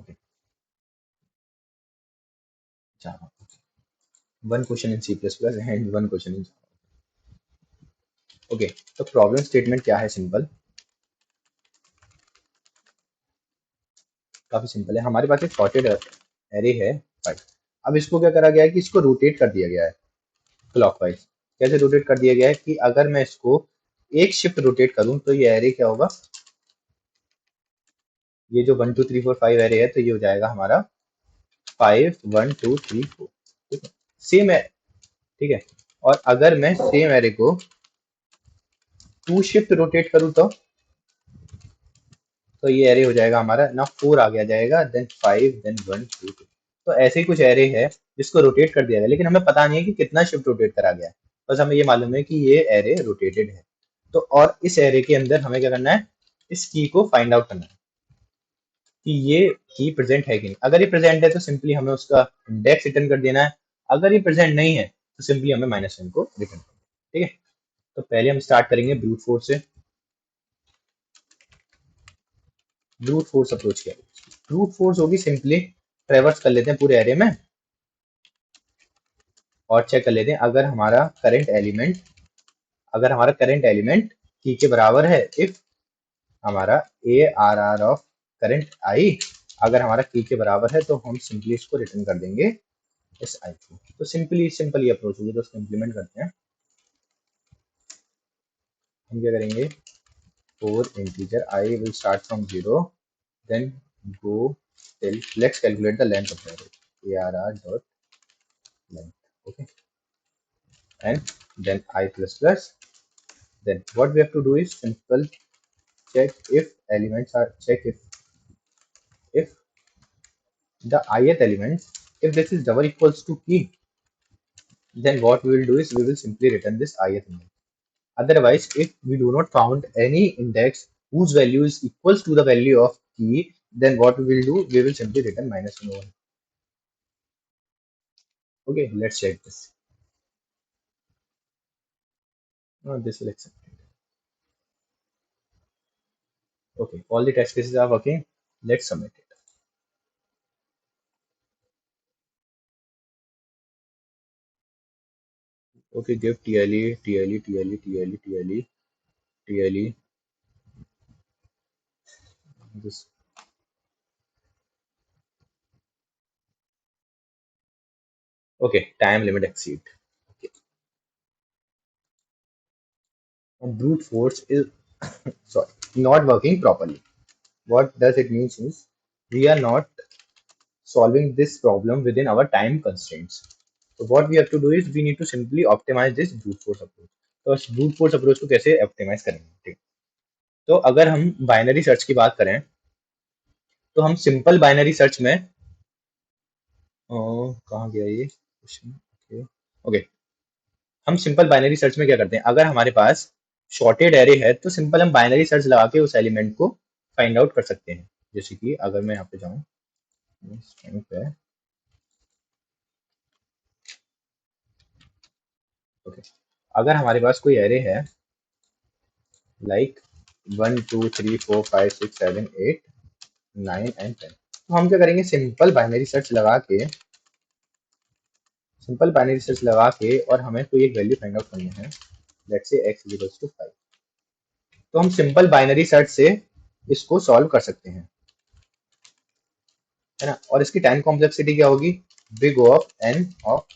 Okay, Java. One question in C++ and one question in Java. Okay, तो problem statement क्या है? Simple, काफी simple है. हमारे पास एक sorted array है 5. अब इसको क्या करा गया है कि इसको रोटेट कर दिया गया है क्लॉकवाइज. कैसे रोटेट कर दिया गया है कि अगर मैं इसको एक शिफ्ट रोटेट करूं तो ये एरे क्या होगा, ये जो 1 2 3 4 5 एरे है तो ये हो जाएगा हमारा 5 1 2 3 4. ठीक है, सेम है. ठीक है, और अगर मैं सेम एरे को 2 शिफ्ट रोटेट करूं तो ये एरे हो जाएगा हमारा ना 4 आ गया जाएगा, देन 5, देन 1 2 2. तो ऐसे ही कुछ एरे है जिसको रोटेट कर दिया गया, लेकिन हमें पता नहीं है कि कितना शिफ्ट रोटेट करा गया है. बस हमें ये मालूम है कि ये एरे रोटेटेड है. तो और इस एरे के अंदर हमें क्या करना है, इस की को फाइंड आउट करना है कि ये की प्रेजेंट है कि नहीं. अगर ये प्रेजेंट है तो सिंपली हमें उसका इंडेक्स रिटर्न कर देना है. अगर ये प्रेजेंट नहीं है तो सिंपली हमें -1 को रिटर्न करना है. ठीक है, तो पहले हम स्टार्ट करेंगे ब्रूट फोर्स से. ब्रूट फोर्स अप्रोच क्या है? ब्रूट फोर्स होगी सिंपली ट्रेवर्स कर लेते हैं पूरे एरे में और चेक कर लेते हैं अगर हमारा करंट एलिमेंट की के बराबर है, इफ हमारा A R are of current i अगर हमारा की के बराबर है, तो हम सिंपली इसको रिटर्न कर देंगे इस आई को। तो सिंपल ये अप्रोच होगी, तो उसको इम्प्लीमेंट करते हैं। हम क्या करेंगे, for integer i will start from 0, then go till, let's calculate the length of the A are R dot length, okay, and then I plus plus. Then what we have to do is simple check if elements are check if the ith element, if this is double equals to key, then what we will do is we will simply return this ith element. Otherwise, if we do not found any index whose value is equals to the value of key, then what we will do, we will simply return minus 1 over. Okay, let's check this. This will accept it. Okay, all the test cases are working. Let's submit it. Okay, give TLE, TLE, TLE, TLE, TLE, TLE. This. Okay, time limit exceed. Okay. And brute force is sorry, not working properly. What does it mean is we are not solving this problem within our time constraints. So what we have to do is we need to simply optimize this brute force approach. तो इस brute force approach को कैसे optimize करेंगे, ठीक। तो अगर हम binary search की बात करें, तो हम सिंपल बाइनरी सर्च में कहाँ गया ये क्वेश्चन, ओके, हम सिंपल बाइनरी सर्च में क्या करते हैं, अगर हमारे पास शॉर्टेड एरे है तो सिंपल हम बाइनरी सर्च लगा के उस एलिमेंट को फाइंड आउट कर सकते हैं। जैसे कि अगर मैं यहाँ पे जाऊँ पे, ओके, अगर हमारे पास कोई एरे है लाइक 1 2 3 4 5 6 7 8 9 एंड 10, तो हम क्या करेंगे, सिंपल बाइनरी सर्च लगा के और हमें कोई एक वैल्यू फाइंड आउट करनी है, let's say x equals to 5, तो हम सिंपल बाइनरी सर्च से इसको सॉल्व कर सकते हैं, है ना। और इसकी टाइम कॉम्प्लेक्सिटी क्या होगी, big O of n of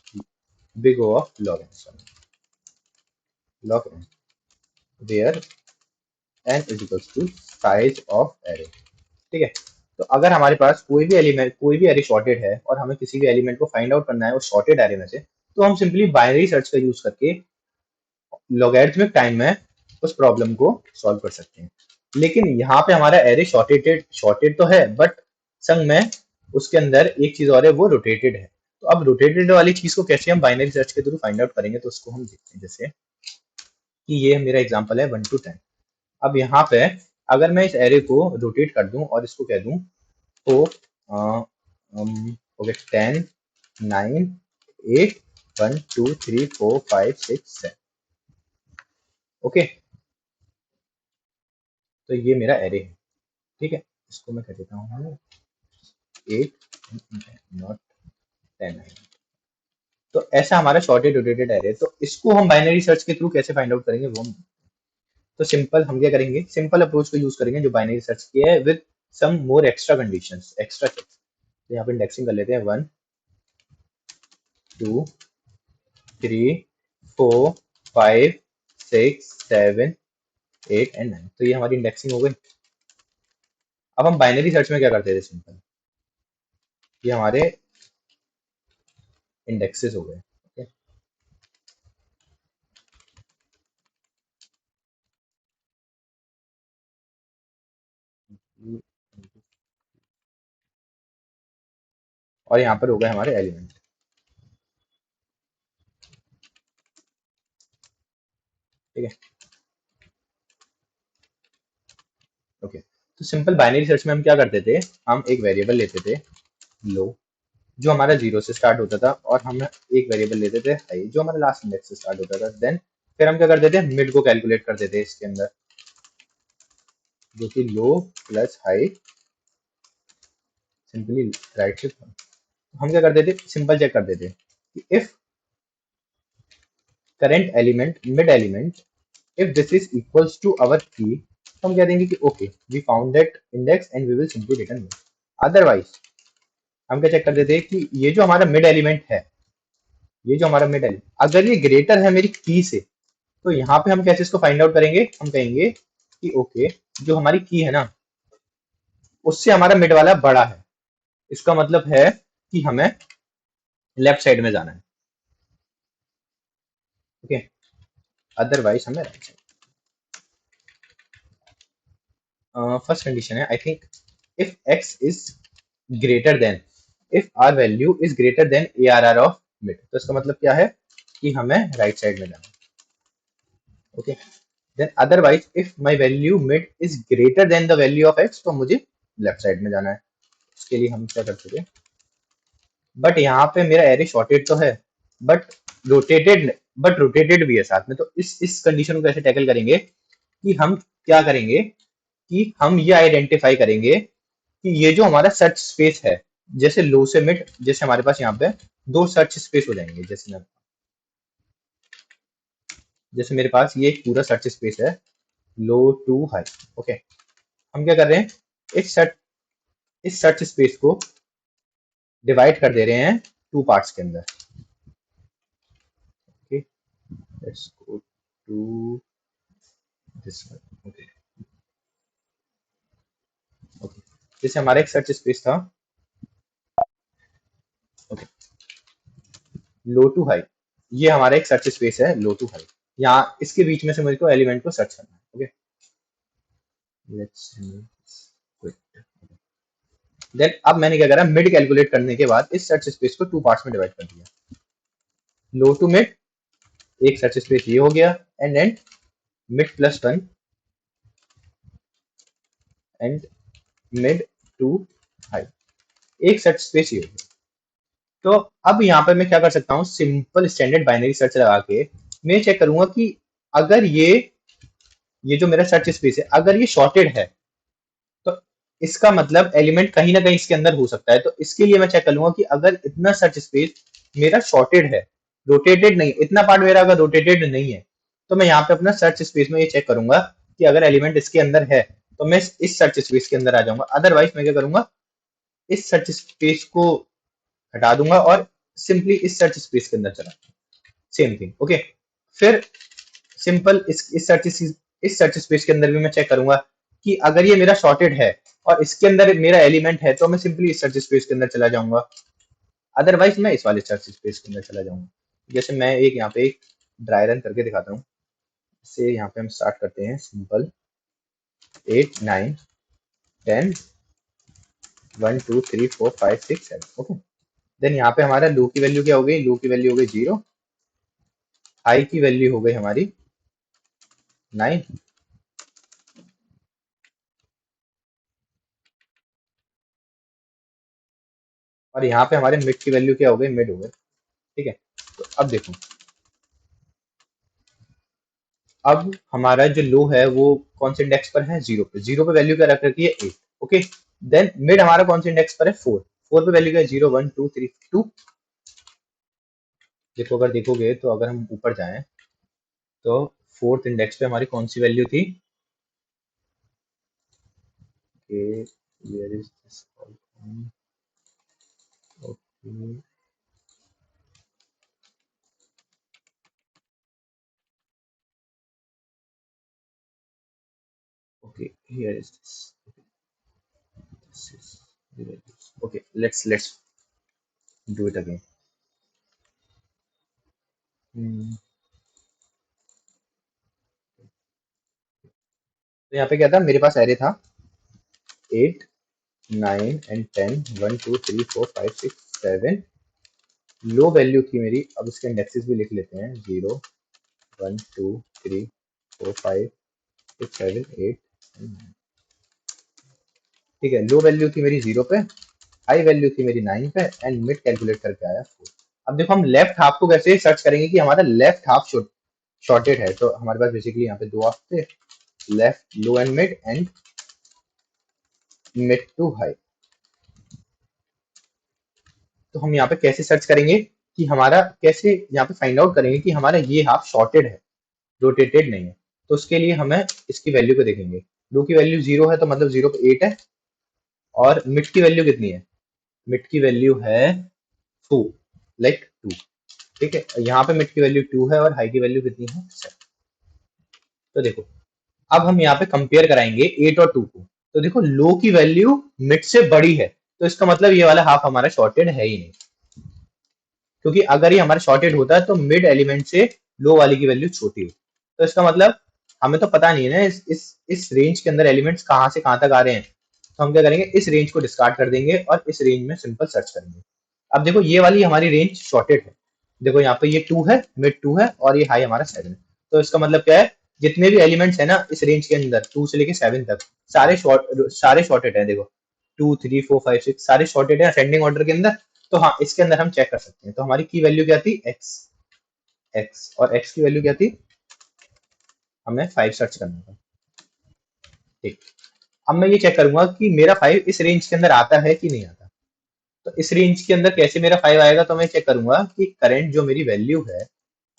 big O of log n where n is equals to size of array, ठीक है। तो अगर हमारे पास कोई भी एरे शॉर्टेड है और हमें किसी भी एलिमेंट को फाइंड आउट करना है उस शॉर्टेड एरे में से, तो हम सिंपली बाइनरी सर्च का यूज करके लॉगरिथमिक टाइम में उस प्रॉब्लम को सॉल्व कर सकते हैं। लेकिन यहाँ पे हमारा एरे शॉर्टेड तो है, बट संग में उसके अंदर एक चीज और है, वो रोटेटेड है। तो अब रोटेटेड वाली चीज को कैसे हम बाइनरी सर्च के थ्रू फाइंड आउट करेंगे, तो उसको हम देखते हैं। जैसे कि ये मेरा एग्जांपल है 1 to 10। अब यहाँ पे अगर मैं इस एरे को रोटेट कर दूं और इसको कह दूं तो ओके 10 9 8 1 2 3 4 5 6 7, ओके, तो ये मेरा एरे है, ठीक है। इसको मैं कह देता हूँ 8 नॉट 10। तो ऐसा हमारा शॉर्टेड रोटेटेड एरे। तो इसको हम बाइनरी सर्च के थ्रू कैसे फाइंड आउट करेंगे, वो तो सिंपल हम क्या करेंगे, सिंपल अप्रोच को यूज करेंगे जो बाइनरी सर्च की है, with some more extra conditions, extra checks. तो यहाँ पे इंडेक्सिंग कर लेते हैं 1 2 3 4 5 6 7 8 एंड 9। तो ये हमारी इंडेक्सिंग हो गई। अब हम बाइनरी सर्च में क्या करते थे, सिंपल ये हमारे इंडेक्सेस हो गए, ओके। और यहाँ पर हो गए हमारे एलिमेंट, ठीक है, ओके। तो सिंपल बाइनरी सर्च में हम क्या करते थे, हम एक वेरिएबल लेते थे लो, जो हमारा 0 से स्टार्ट होता था, और हम एक वेरिएबल लेते थे हाई, जो हमारा लास्ट इंडेक्स से स्टार्ट होता था। देन फिर हम क्या करते थे, मिड को कैलकुलेट करते थे इसके अंदर, जो कि low plus high simply right shift, हम क्या कर देते, सिंपल चेक कर देते कि if current element mid element, if this is equals to our key, तो हम कह देंगे कि okay we found that index and we will simply return. Otherwise हम क्या चेक कर देते कि ये जो हमारा मिड एलिमेंट है, ये जो हमारा मिड एलिमेंट अगर ये ग्रेटर है मेरी की से, तो यहाँ पे हम कैसे इसको फाइंड आउट करेंगे, हम कहेंगे कि ओके जो हमारी की है ना उससे हमारा मिड वाला बड़ा है, इसका मतलब है कि हमें लेफ्ट साइड में जाना है। ओके, अदरवाइज हमें राइट साइड। फर्स्ट कंडीशन है I think if x is greater than, if our value is greater than ARR of mid, तो इसका मतलब क्या है कि हमें राइट साइड में जाना है। Okay, then otherwise if my value mid is greater than the value of x, तो मुझे लेफ्ट साइड में जाना है। उसके लिए हम क्या करते थे, बट यहाँ पे मेरा एरे शॉर्टेड तो है, बट रोटेटेड भी है साथ में, तो इस कंडीशन को कैसे टैकल करेंगे कि हम क्या करेंगे कि हम ये आइडेंटिफाई करेंगे कि ये जो हमारा सर्च स्पेस है, जैसे लो से मिड, जैसे हमारे पास यहाँ पे दो सर्च स्पेस हो जाएंगे, जैसे मेरे पास ये एक पूरा सर्च स्पेस है लो टू हाई। ओके, हम क्या कर रहे हैं, इस सर्च स्पेस को डिवाइड कर दे रहे हैं टू पार्ट्स के अंदर। Okay, let's go to this one. Okay okay, जैसे हमारा एक सर्च स्पेस था, ओके लो टू हाई, ये हमारा एक सर्च स्पेस है लो टू हाई, यहाँ इसके बीच में से मुझे को एलिमेंट को सर्च करना है। Okay, let's quit. देन अब मैंने क्या करा, मिड कैलकुलेट करने के बाद इस सर्च स्पेस को टू पार्ट्स में डिवाइड कर दिया, लो टू मिड एक सर्च स्पेस ये हो गया, and and mid plus one and mid to high, एक सर्च स्पेस ये हो गया। तो अब यहाँ पर मैं क्या कर सकता हूँ, सिंपल स्टैंडर्ड बाइनरी सर्च लगा के मैं चेक करूंगा कि अगर ये जो मेरा सर्च स्पेस है अगर ये शॉर्टेड है, तो इसका मतलब एलिमेंट कहीं ना कहीं इसके अंदर हो सकता है। तो इसके लिए मैं चेक कर लूंगा कि अगर इतना सर्च स्पेस मेरा शॉर्टेड है, रोटेटेड नहीं, इतना पार्ट मेरा अगर रोटेटेड नहीं है, तो मैं यहाँ पे अपना सर्च स्पेस में ये चेक करूंगा कि अगर एलिमेंट इसके अंदर है तो मैं इस सर्च स्पेस के अंदर आ जाऊंगा। अदरवाइज मैं क्या करूंगा, इस सर्च स्पेस को हटा दूंगा और सिंपली इस सर्च स्पेस के अंदर चला, सेम थिंग। ओके, फिर सिंपल इस सर्च स्पेस के अंदर भी मैं चेक करूंगा कि अगर ये मेरा शॉर्टेड है और इसके अंदर मेरा एलिमेंट है, तो मैं सिंपली इस सर्च स्पेस के अंदर चला जाऊंगा, अदरवाइज मैं इस वाले सर्च स्पेस के अंदर चला जाऊंगा। जैसे मैं एक यहाँ पे एक ड्राई रन करके दिखाता हूँ, इससे यहाँ पे हम स्टार्ट करते हैं सिंपल 8 9 10 1 2 3 4 5 6 7। ओके, देन यहाँ पे हमारा लो की वैल्यू क्या हो गई, लो की वैल्यू हो गई 0, हाई की वैल्यू हो गई हमारी 9, और यहाँ पे हमारे मिड की वैल्यू क्या हो गई, मिड हो गए। ठीक है, तो अब देखो, अब हमारा जो लो है वो कौन से इंडेक्स पर है, 0 पे, 0 पे वैल्यू क्या रख रखी है 8। ओके, देन मिड हमारा कौन से इंडेक्स पर है, 4, 4 पे वैल्यू क्या है 0 1 2 3 2। देखो अगर देखोगे तो अगर हम ऊपर जाएं तो फोर्थ इंडेक्स पे हमारी कौन सी वैल्यू थी, where is this, okay okay here is this is the values. Okay, let's do it again. तो यहाँ पे क्या था, मेरे पास एरे था 8 9 एंड 10 1 2 3 4 5 6 7, लो वैल्यू थी मेरी, अब इसके इंडेक्सेस भी लिख लेते हैं 0 1 2 3 4 5 6 7 8। ठीक है, लो वैल्यू थी मेरी 0 पे, हाई वैल्यू थी मेरी 9 पे, एंड मिड कैलकुलेट करके आया 4। अब देखो हम लेफ्ट हाफ को कैसे सर्च करेंगे कि हमारा लेफ्ट हाफ शॉर्टेड है, तो हमारे पास बेसिकली यहाँ पे दो हाफ थे, left low and mid to high. तो हम यहाँ पे कैसे सर्च करेंगे कि हमारा, कैसे यहाँ पे फाइंड आउट करेंगे कि हमारा ये हाफ शॉर्टेड है, रोटेटेड नहीं है। तो उसके लिए हमें इसकी वैल्यू को देखेंगे। लो की वैल्यू 0 है तो मतलब 0 पे 8 है, और मिड की वैल्यू कितनी है, मिड की वैल्यू है 2, लाइक 2। ठीक है, यहाँ पे मिड की वैल्यू 2 है और हाई की वैल्यू कितनी है 7। तो देखो, अब हम यहाँ पे कंपेयर कराएंगे 8 और 2 को। तो देखो, लो की वैल्यू मिड से बड़ी है, तो इसका मतलब ये वाला हाफ हमारा शॉर्टेड है ही नहीं, क्योंकि अगर ये हमारा शॉर्टेड होता है तो मिड एलिमेंट से लो वाली की वैल्यू छोटी है। तो इसका मतलब हमें तो पता नहीं है ना इस रेंज के अंदर एलिमेंट्स कहाँ से कहाँ तक आ रहे हैं। तो हम क्या करेंगे, इस रेंज को डिस्कार्ड कर देंगे और इस रेंज में सिंपल सर्च करेंगे। अब देखो, ये वाली हमारी रेंज शॉर्टेड है। देखो यहाँ पे ये 2 है, मिड 2 है, और ये हाई हमारा 7 है। तो इसका मतलब क्या है, जितने भी एलिमेंट्स है ना इस रेंज के अंदर 2 से लेके 7 तक, सारे शॉर्टेड है। देखो 2 3 4 5 6 सारे शॉर्टेड है असेंडिंग ऑर्डर के अंदर। तो हाँ, इसके अंदर हम चेक कर सकते हैं। तो हमारी की वैल्यू क्या थी, एक्स, एक्स, और एक्स की वैल्यू क्या थी, हमें 5 सर्च करना था। ठीक, अब मैं ये चेक करूंगा कि मेरा 5 इस रेंज के अंदर आता है कि नहीं आता। तो इस रेंज के अंदर कैसे मेरा 5 आएगा, तो मैं चेक करूंगा कि करंट जो मेरी वैल्यू है,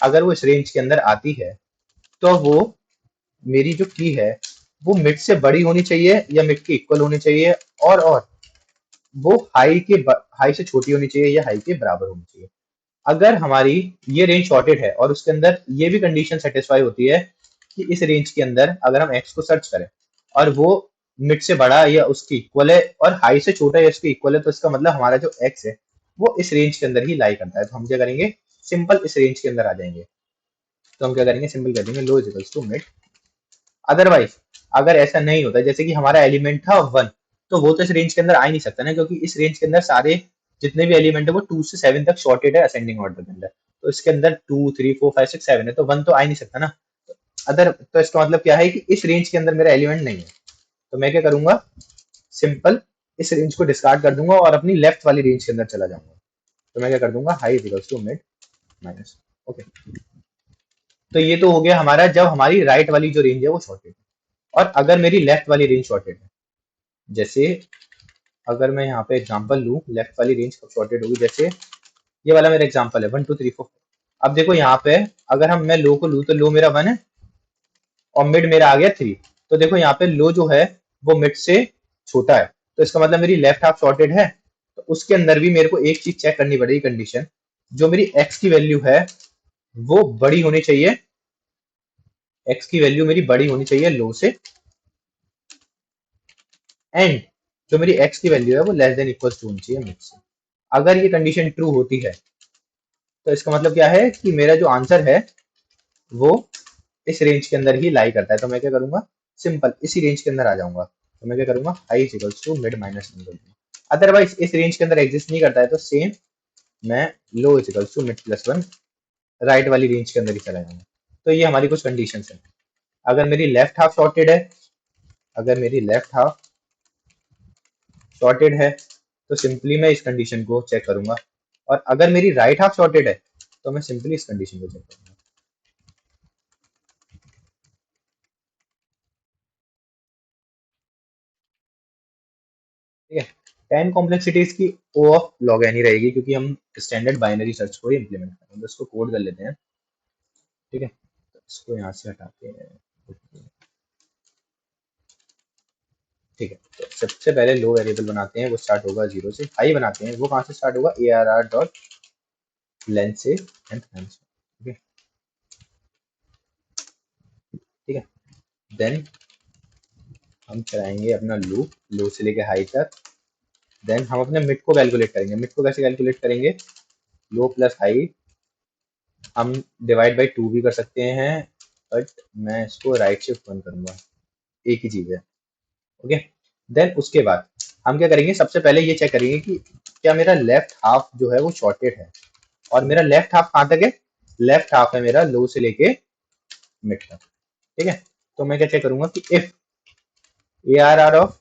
अगर वो इस रेंज के अंदर आती है, तो वो मेरी जो की है वो मिड से बड़ी होनी चाहिए या मिड के इक्वल होनी चाहिए, और वो हाई से छोटी होनी चाहिए या हाई के बराबर होनी चाहिए। अगर हमारी ये रेंज शॉर्टेड है और उसके अंदर ये भी कंडीशन सेटिस्फाई होती है कि इस रेंज के अंदर अगर हम एक्स को सर्च करें और वो मिड से बड़ा या उसकी इक्वल है और हाई से छोटा या उसकी इक्वल है, तो इसका मतलब हमारा जो एक्स है वो इस रेंज के अंदर ही लाई करता है। तो हम क्या करेंगे, सिंपल इस रेंज के अंदर आ जाएंगे। तो हम क्या करेंगे, सिंपल कर देंगे low is equals to mid. Otherwise अगर ऐसा नहीं होता, जैसे कि हमारा एलिमेंट था 1, तो वो तो इस रेंज के अंदर आ ही नहीं सकता ना, क्योंकि इस रेंज के अंदर सारे जितने भी एलिमेंट है वो 2 से 7 तक शॉर्टेड है असेंडिंग ऑर्डर के अंदर। तो इसके अंदर 2 3 4 5 6 7 है, तो 1 तो आ ही नहीं सकता ना। अदर तो इसका मतलब क्या है कि इस रेंज के अंदर मेरा एलिमेंट नहीं है। तो मैं क्या करूंगा, सिंपल इस रेंज को डिस्कार्ड कर दूंगा और अपनी लेफ्ट वाली रेंज के अंदर चला जाऊंगा। तो मैं क्या कर दूंगा, high equals to mid minus. Okay, तो ये तो हो गया हमारा जब हमारी राइट वाली जो रेंज है वो शॉर्टेड है। और अगर मेरी लेफ्ट वाली रेंज शॉर्टेड है, जैसे अगर मैं यहाँ पे एग्जांपल लूँ, लेफ्ट वाली रेंज कब शॉर्टेड होगी, जैसे ये वाला मेरा एग्जांपल है 1 2 3 4। अब देखो यहाँ पे अगर मैं लो को लूँ तो लो मेरा 1 है और मिड मेरा आ गया 3। तो देखो यहाँ पे लो जो है वो मिड से छोटा है, तो इसका मतलब मेरी लेफ्ट हाफ शॉर्टेड है। तो उसके अंदर भी मेरे को एक चीज चेक करनी पड़ेगी, कंडीशन, जो मेरी एक्स की वैल्यू है वो बड़ी होनी चाहिए, एक्स की वैल्यू मेरी बड़ी होनी चाहिए लो से, एंड जो मेरी एक्स की वैल्यू है वो लेस देन इक्वल टू होनी चाहिए मिड से। अगर ये कंडीशन ट्रू होती है तो इसका मतलब क्या है कि मेरा जो आंसर है वो इस रेंज के अंदर ही लाई करता है। तो मैं क्या करूंगा, सिंपल इसी रेंज के अंदर आ जाऊंगा। तो मैं क्या करूंगा, high is equals to mid minus one कर दूंगा। अदरवाइज इस रेंज के अंदर एग्जिस्ट नहीं करता है, तो सेम मैं low is equals to mid plus one right वाली रेंज के अंदर ही चला जाऊंगा। तो ये हमारी कुछ कंडीशंस है। अगर मेरी लेफ्ट हाफ शॉर्टेड है, अगर मेरी लेफ्ट हाफ शॉर्टेड है तो सिंपली मैं इस कंडीशन को चेक करूंगा, और अगर मेरी राइट हाफ शॉर्टेड है तो मैं सिंपली इस कंडीशन को चेक करूंगा। ठीक है, 10 कॉम्प्लेक्सिटीज की ओ ऑफ लॉग एन ही रहेगी, क्योंकि हम स्टैंडर्ड बाइनरी सर्च को ही इंप्लीमेंट करेंगे। तो इसको कोड कर लेते हैं। ठीक है, तो इसको यहाँ से हटाते हैं। ठीक है, तो सबसे पहले लो वेरिएबल बनाते हैं, वो स्टार्ट होगा 0 से। हाई बनाते हैं, वो कहाँ से स्टार्ट होगा, A R R dot length से nth लेंथ से। ठीक है, ठीक है, देन हम चलाएंगे अपना लूप लो से लेके हाई तक। देन हम अपने मिड को कैलकुलेट करेंगे। मिड को कैसे कैलकुलेट करेंगे, लो प्लस हाई हम डिवाइड बाई 2 भी कर सकते हैं, बट मैं इसको राइट शिफ्ट 1 करूंगा, एक ही चीज है। ओके, देन उसके बाद हम क्या करेंगे, सबसे पहले ये चेक करेंगे कि क्या मेरा लेफ्ट हाफ जो है वो शॉर्टेड है। और मेरा लेफ्ट हाफ कहाँ तक है, लेफ्ट हाफ है मेरा लो से लेके मिड तक। ठीक है, तो मैं क्या चेक करूंगा कि if A are are of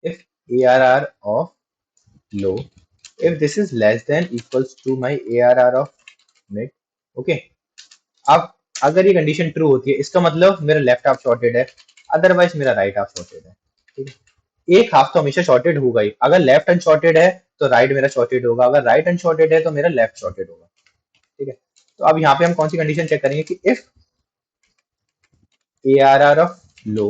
if ARR of low, if this is less than equals to my ARR of mid। Okay, अब अगर ये कंडीशन ट्रू होती है, इसका मतलब मेरा लेफ्ट हाफ शॉर्टेड है, अदरवाइज मेरा राइट हाफ शॉर्टेड है। ठीक है, एक हाफ तो हमेशा शॉर्टेड होगा ही। अगर लेफ्ट अनशॉर्टेड है तो राइट मेरा शॉर्टेड होगा, अगर राइट अनशॉर्टेड है तो मेरा लेफ्ट शॉर्टेड होगा। ठीक है, तो अब यहाँ पे हम कौन सी कंडीशन चेक करेंगे कि if ARR of low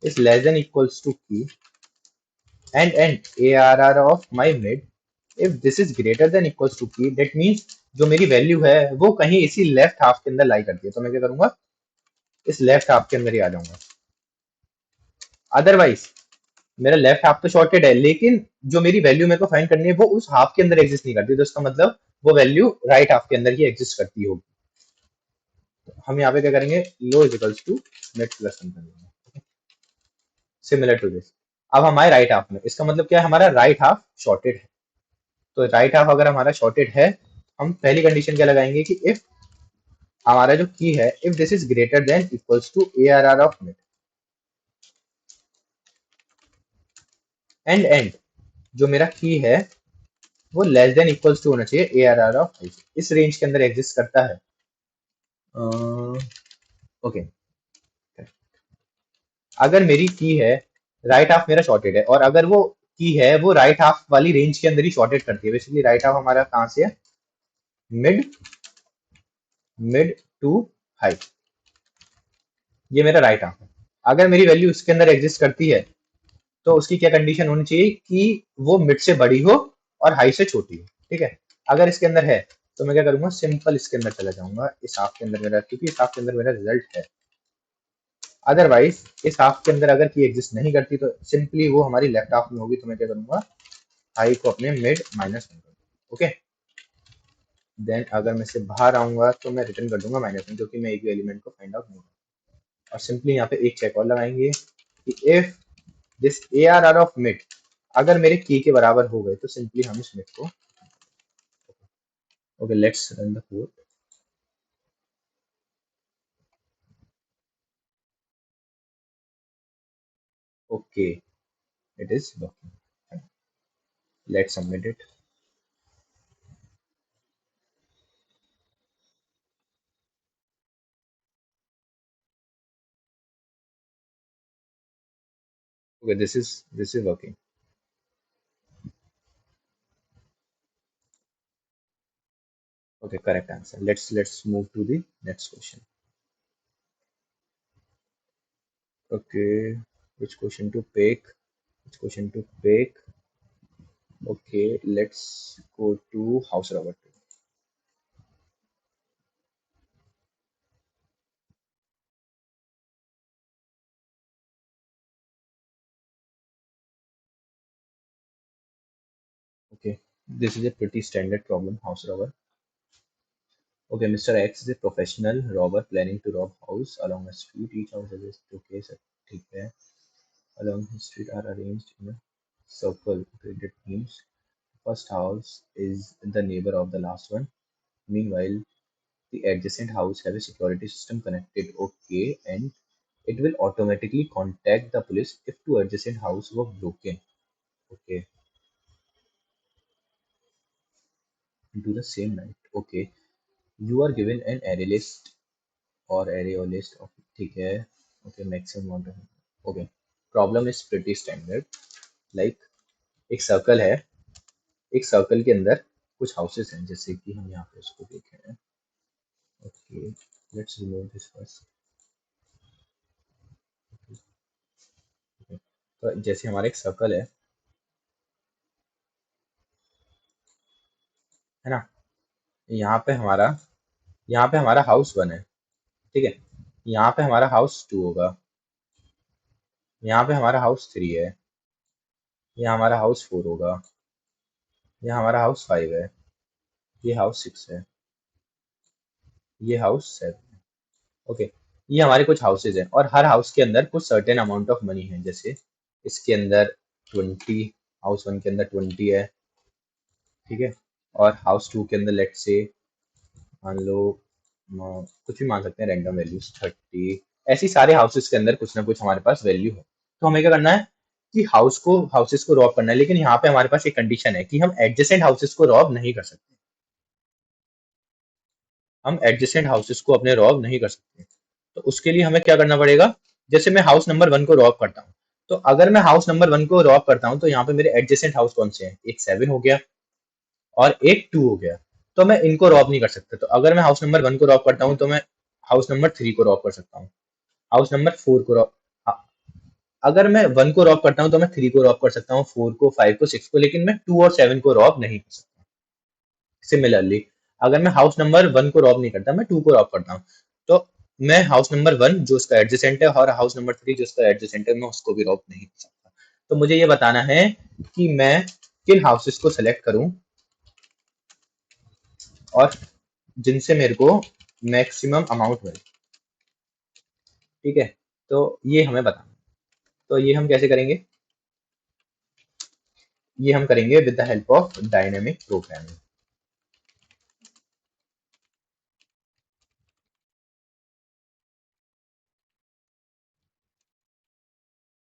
is less than equals to key and ARR of my mid if this is greater than equals to key, that means जो मेरी वैल्यू है वो कहीं इसी लेफ्ट हाफ के अंदर लाई करती है, तो मैं क्या करूंगा, इस लेफ्ट हाफ के अंदर ही आ जाऊंगा। अदरवाइज मेरा लेफ्ट हाफ तो शॉर्टेड है, लेकिन जो मेरी वैल्यू मेरे को फाइंड करनी है वो उस हाफ के अंदर एग्जिस्ट नहीं करती, तो इसका मतलब वो वैल्यू राइट हाफ के अंदर ही एग्जिस्ट करती होगी। तो हम यहाँ पे क्या करेंगे, low is equals to mid plus one कर देंगे, सिमिलर टू दिस। अब हमारे राइट हाफ में, इसका मतलब क्या है, हमारा राइट हाफ शॉर्टेड है। तो राइट हाफ अगर हमारा शॉर्टेड है, हम पहली कंडीशन क्या लगाएंगे कि इफ हमारा जो की है, if this is greater than equals to ARR of mid and जो मेरा की है वो लेस देन इक्वल्स टू होना चाहिए ARR ऑफ हाई, इस रेंज के अंदर एग्जिस्ट करता है। ओके, अगर मेरी की है, राइट हाफ मेरा शॉर्टेड है, और अगर वो की है वो राइट हाफ वाली रेंज के अंदर ही शॉर्टेड करती है, बेसिकली राइट हाफ हमारा कहाँ से है, मिड मिड टू हाई, ये मेरा राइट हाफ है। अगर मेरी वैल्यू इसके अंदर एग्जिस्ट करती है तो उसकी क्या कंडीशन होनी चाहिए कि वो मिड से बड़ी हो और हाई से छोटी हो। ठीक है, अगर इसके अंदर है तो मैं क्या करूंगा, सिंपल इसके अंदर चला जाऊंगा, इस हाफ के अंदर मेरा, क्योंकि इस हाफ के अंदर मेरा रिजल्ट है। अदरवाइज इस हाफ के अंदर अगर की एग्जिस्ट नहीं करती तो सिंपली वो हमारी लेफ्ट हाफ में होगी, तो मैं क्या करूंगा, हाई को अपने मिड माइनस वन कर दूंगा। ओके, देन अगर मैं से बाहर आऊंगा तो मैं रिटर्न कर दूंगा माइनस वन, क्योंकि मैं एक भी एलिमेंट को फाइंड आउट नहीं करूंगा। और सिंपली यहाँ पे एक चेक और लगाएंगे कि if this ARR of mid अगर मेरे की के बराबर हो गए तो सिंपली हम इस मिड को, okay let's run the code. Okay, it is working, let's submit it. Okay, this is working. Okay, correct answer. Let's move to the next question. Okay, which question to pick, which question to pick? Okay, let's go to house robot. Okay, this is a pretty standard problem, house robber. Okay, Mr. X is a professional robber planning to rob house along a street. Each house has its okay, so ठीक है. Along the street are arranged in a circle. Okay, that means first house is the neighbor of the last one. Meanwhile, the adjacent house have a security system connected. Okay, and it will automatically contact the police if two adjacent houses were broken. Okay, into the same night. Okay, you are given an array list or array or list of, ठीक है, okay, maximum amount of, okay, problem is pretty standard, like एक circle है, एक circle के अंदर कुछ houses हैं, जैसे कि हम यहाँ पे उसको देखें हैं। Okay, let's remove this first. तो जैसे हमारा एक सर्कल है ना, यहाँ पे हमारा यहाँ पे हमारा हाउस वन है, ठीक है, यहाँ पे हमारा हाउस टू होगा, यहाँ पे हमारा हाउस थ्री है, यहाँ हमारा हाउस फोर होगा, यहाँ हमारा हाउस फाइव है, ये हाउस सिक्स है, ये हाउस सेवन है। ओके, ये हमारे कुछ हाउसेज हैं और हर हाउस के अंदर कुछ सर्टेन अमाउंट ऑफ मनी है, जैसे इसके अंदर 20, हाउस वन के अंदर 20 है, ठीक है, और हाउस टू के अंदर लेट से मान लो कुछ भी मान सकते हैं, रैंडम वैल्यूज 30, ऐसी सारे हाउसेस के अंदर कुछ ना कुछ हमारे पास वैल्यू है। तो हमें क्या करना है कि हाउसेस को रॉब करना है, लेकिन यहाँ पे हमारे पास एक कंडीशन है कि हम एडजेसेंट हाउसेस को रॉब नहीं कर सकते, हम एडजेसेंट हाउसेस को अपने रॉब नहीं कर सकते। तो उसके लिए हमें क्या करना पड़ेगा, जैसे मैं हाउस नंबर 1 को रॉब करता हूँ, तो अगर मैं हाउस नंबर 1 को रॉब करता हूँ तो यहाँ पे मेरे एडजेसेंट हाउस कौन से हैं, एक 7 हो गया और एक 2 हो गया। तो मैं इनको रॉब नहीं कर सकता। तो अगर मैं हाउस नंबर 1 को रॉब करता हूँ तो मैं हाउस नंबर 3 को रॉब कर सकता हूँ, हाउस नंबर 4 को रॉब, अगर मैं 1 को रॉब करता हूँ तो मैं 3 को रॉब कर सकता हूँ, 4 को, 5 को, 6 को, लेकिन मैं 2 और 7 को रॉब नहीं कर सकता। सिमिलरली अगर मैं हाउस नंबर 1 को रॉब नहीं करता, मैं 2 को रॉब करता हूँ, तो मैं हाउस नंबर 1 जो उसका एडजेसेंट है और हाउस नंबर 3 जो उसका एडजेसेंट है, मैं उसको भी रॉब नहीं कर सकता। तो मुझे ये बताना है कि मैं किन हाउसेस को सेलेक्ट करूं और जिनसे मेरे को मैक्सिमम अमाउंट मिले। ठीक है, तो ये हमें बताना है। तो ये हम कैसे करेंगे, ये हम करेंगे with the help of dynamic programming.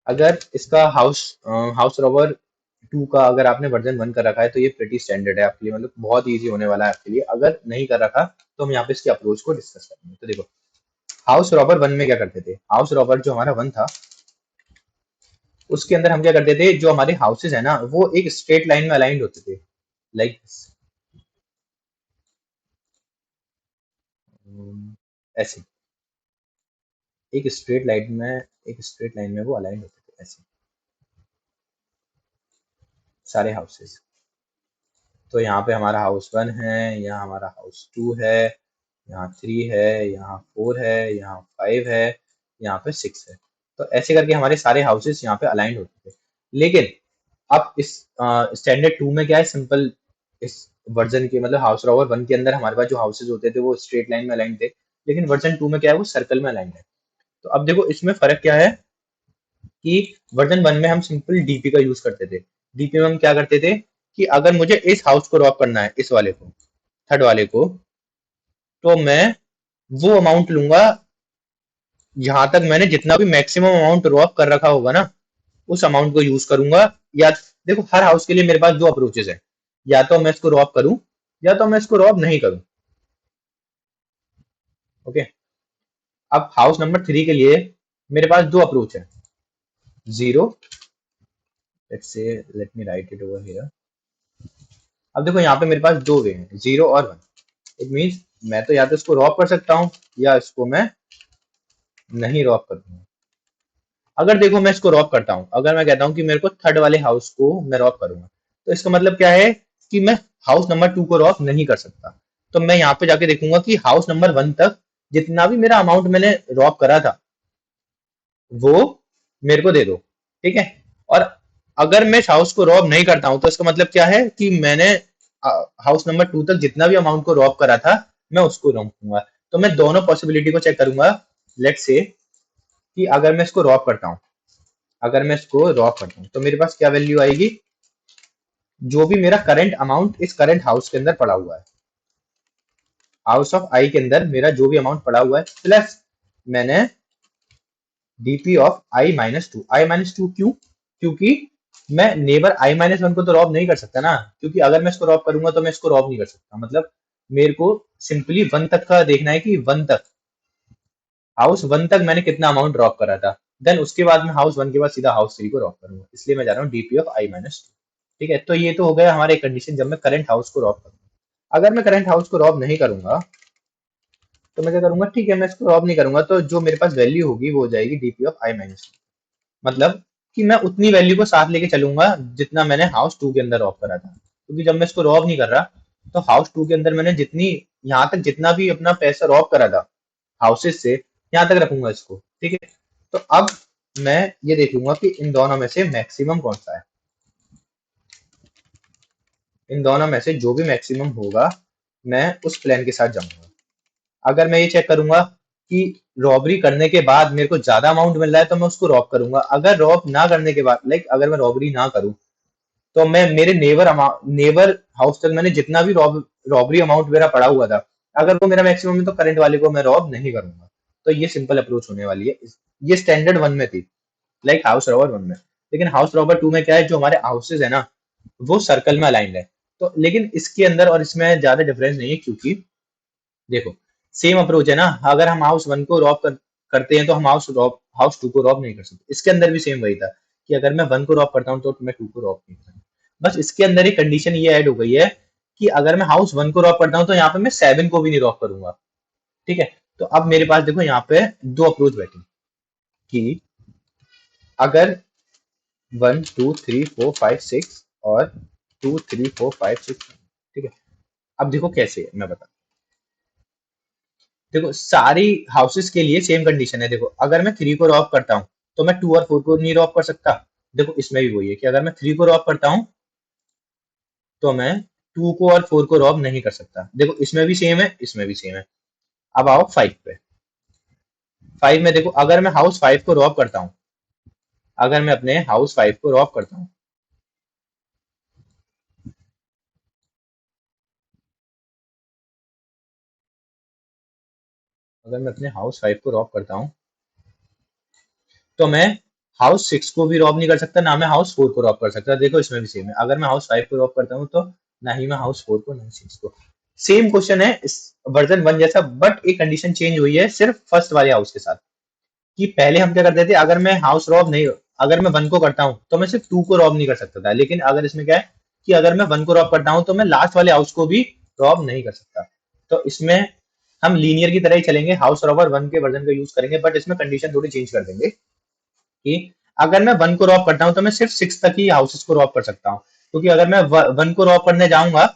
अगर इसका हाउस रॉबर 2 का अगर आपने वर्जन 1 कर रखा है तो ये प्रीटी स्टैंडर्ड है आपके लिए, मतलब बहुत इजी होने वाला है आपके लिए। अगर नहीं कर रखा तो हम यहाँ पे इसकी अप्रोच को डिस्कस करेंगे। तो देखो, हाउस रॉबर 1 में क्या करते थे, हाउस रॉबर जो हमारा 1 था उसके अंदर हम क्या करते थे, जो हमारे हाउसेज है ना वो एक स्ट्रेट लाइन में अलाइंड होते थे, लाइक ऐसे, एक स्ट्रेट लाइन में वो अलाइंड होते थे ऐसे सारे हाउसेज। तो यहाँ पे हमारा हाउस 1 है, यहाँ हमारा हाउस 2 है, यहाँ 3 है, यहाँ 4 है, यहाँ 5 है, यहाँ पे 6 है। तो ऐसे करके हमारे सारे हाउसेस यहाँ पे अलाइंड होते थे। लेकिन अब इस स्टैंडर्ड 2 में क्या है, सिंपल इस वर्जन के मतलब हाउस रॉवर 1 के अंदर हमारे पास जो हाउसेज होते थे वो स्ट्रेट लाइन में अलाइंड थे, लेकिन वर्जन 2 में क्या है, वो सर्कल में अलाइंड है। तो अब देखो इसमें फर्क क्या है कि वर्जन 1 में हम सिंपल डीपी का यूज करते थे। डीपी में हम क्या करते थे कि अगर मुझे इस हाउस को रॉब करना है, इस वाले को, थर्ड वाले को, तो मैं वो अमाउंट लूंगा जहां तक मैंने जितना भी मैक्सिमम अमाउंट रॉब कर रखा होगा ना, उस अमाउंट को यूज करूंगा। या देखो हर हाउस के लिए मेरे पास दो अप्रोचेस है, या तो मैं इसको रॉब करूं या तो मैं इसको रॉब नहीं करूं। ओके, अब हाउस नंबर 3 के लिए मेरे पास दो अप्रोच है, zero, let's say, let me right it over here. अब देखो यहाँ पे मेरे पास दो वे हैं, जीरो और 1। इट मीन्स मैं तो या तो इसको रॉब कर सकता हूँ या इसको मैं नहीं रॉब करूंगा। अगर देखो मैं इसको रॉब करता हूँ, अगर मैं कहता हूँ कि मेरे को थर्ड वाले हाउस को मैं रॉब करूंगा, तो इसका मतलब क्या है कि मैं हाउस नंबर 2 को रॉब नहीं कर सकता। तो मैं यहाँ पे जाके देखूंगा कि हाउस नंबर 1 तक जितना भी मेरा अमाउंट मैंने रॉब करा था वो मेरे को दे दो। ठीक है, और अगर मैं इस हाउस को रॉब नहीं करता हूं तो इसका मतलब क्या है कि मैंने हाउस नंबर 2 तक जितना भी अमाउंट को रॉब करा था मैं उसको रॉब करूंगा। तो मैं दोनों पॉसिबिलिटी को चेक करूंगा। लेट्स से कि अगर मैं इसको रॉब करता हूँ, अगर मैं इसको रॉब करता हूँ तो मेरे पास क्या वैल्यू आएगी, जो भी मेरा करंट अमाउंट इस करंट हाउस के अंदर पड़ा हुआ है, हाउस ऑफ आई के अंदर मेरा जो भी अमाउंट पड़ा हुआ है, प्लस मैंने डीपी ऑफ i-2। i-2 क्यों, क्योंकि मैं नेबर i-1 को तो रॉब नहीं कर सकता ना, क्योंकि अगर मैं इसको रॉब करूंगा तो मैं इसको रॉब नहीं कर सकता। मतलब मेरे को सिंपली 1 तक का देखना है कि 1 तक, हाउस 1 तक मैंने कितना अमाउंट ड्रॉप करा था, देन उसके बाद मैं हाउस 1 के बाद सीधा हाउस 3 को ड्रॉप करूंगा। इसलिए मैं जा रहा हूँ डीपी ऑफ i-2। ठीक है, तो ये तो हो गया हमारे कंडीशन जब मैं करंट हाउस को रॉब करूंगा। अगर मैं करंट हाउस को रॉब नहीं करूंगा तो मैं क्या करूंगा, ठीक है मैं इसको रॉब नहीं करूंगा, तो जो मेरे पास वैल्यू होगी वो हो जाएगी डीपी ऑफ i-2। मतलब कि मैं उतनी वैल्यू को साथ लेके चलूंगा जितना मैंने हाउस 2 के अंदर रॉब करा था। क्योंकि जब मैं इसको रॉब नहीं कर रहा तो हाउस 2 के अंदर मैंने जितनी, यहाँ तक जितना भी अपना पैसा रॉब करा था हाउसेस से, यहाँ तक रखूंगा इसको। ठीक है, तो अब मैं ये देखूंगा कि इन दोनों में से मैक्सिमम कौन सा है, इन दोनों में से जो भी मैक्सिमम होगा मैं उस प्लान के साथ जाऊंगा। अगर मैं ये चेक करूंगा कि रॉबरी करने के बाद मेरे को ज्यादा अमाउंट मिल रहा है तो मैं उसको रॉब करूंगा। अगर रॉब ना करने के बाद, लाइक अगर मैं रॉबरी ना करूं, तो मैं मेरे नेबर हाउस तक मैंने जितना भी रॉबरी अमाउंट मेरा पड़ा हुआ था, अगर वो मेरा मैक्सिमम है तो करंट वाले को मैं रॉब नहीं करूंगा। तो ये सिंपल अप्रोच होने वाली है। ये स्टैंडर्ड 1 में थी, लाइक हाउस रॉबर 1 में। लेकिन हाउस रॉबर 2 में क्या है, जो हमारे हाउसेज है ना वो सर्कल में अलाइंड है। तो लेकिन इसके अंदर और इसमें ज्यादा डिफरेंस नहीं है, क्योंकि देखो सेम अप्रोच है ना। अगर हम हाउस 1 को रॉब करते हैं तो हम हाउस 2 को रॉब नहीं कर सकता। इसके अंदर भी सेम वही था कि अगर मैं 1 को रॉब करता हूँ तो मैं 2 को रॉब नहीं करूंगा। बस इसके अंदर ही कंडीशन ये ऐड हो गई है कि अगर मैं हाउस 1 को रॉब करता हूँ तो यहाँ पे मैं 7 को भी नहीं रॉब करूंगा। ठीक है, तो अब मेरे पास देखो यहाँ पे दो अप्रोच बैठी कि अगर 1 2 3 4 5 6 और 2 3 4 5 6, ठीक है। अब देखो कैसे है मैं बता, देखो सारी हाउसेस के लिए सेम कंडीशन है। देखो अगर मैं 3 को रॉब करता हूँ तो मैं 2 और 4 को नहीं रॉब कर सकता। देखो इसमें भी वही है कि अगर मैं 3 को रॉब करता हूँ तो मैं 2 को और 4 को रॉब नहीं कर सकता। देखो इसमें भी सेम है, इसमें भी सेम है। अब आओ 5 पे। 5 में देखो अगर मैं हाउस 5 को रॉब करता हूँ, अगर मैं अपने हाउस 5 को रॉब करता हूँ, अगर मैं अपने हाउस 5 को रॉब करता हूँ तो मैं हाउस 6 को भी रॉब नहीं कर सकता, ना मैं हाउस 4 को रॉब कर सकता। देखो इसमें भी सेम है, अगर मैं हाउस 5 को रॉब करता हूँ तो ना ही मैं हाउस 4 को, ना ही 6 को। सेम क्वेश्चन है इस वर्जन 1 जैसा, बट एक कंडीशन चेंज हुई है सिर्फ फर्स्ट वाले हाउस के साथ। कि पहले हम क्या करते थे, अगर मैं हाउस रॉब नहीं, अगर मैं 1 को करता हूँ तो मैं सिर्फ 2 को रॉब नहीं कर सकता था। लेकिन अगर इसमें क्या है कि अगर मैं 1 को रॉब करता हूँ तो मैं लास्ट वाले हाउस को भी रॉब नहीं कर सकता। तो इसमें हम लीनियर की तरह ही चलेंगे, हाउस रॉबर 1 के वर्जन का यूज करेंगे, बट इसमें कंडीशन थोड़ी चेंज कर देंगे कि अगर मैं 1 को रॉब करता हूँ तो मैं सिर्फ 6 तक ही हाउसेस को रॉब कर सकता हूँ। क्योंकि अगर मैं 1 को रॉब करने जाऊंगा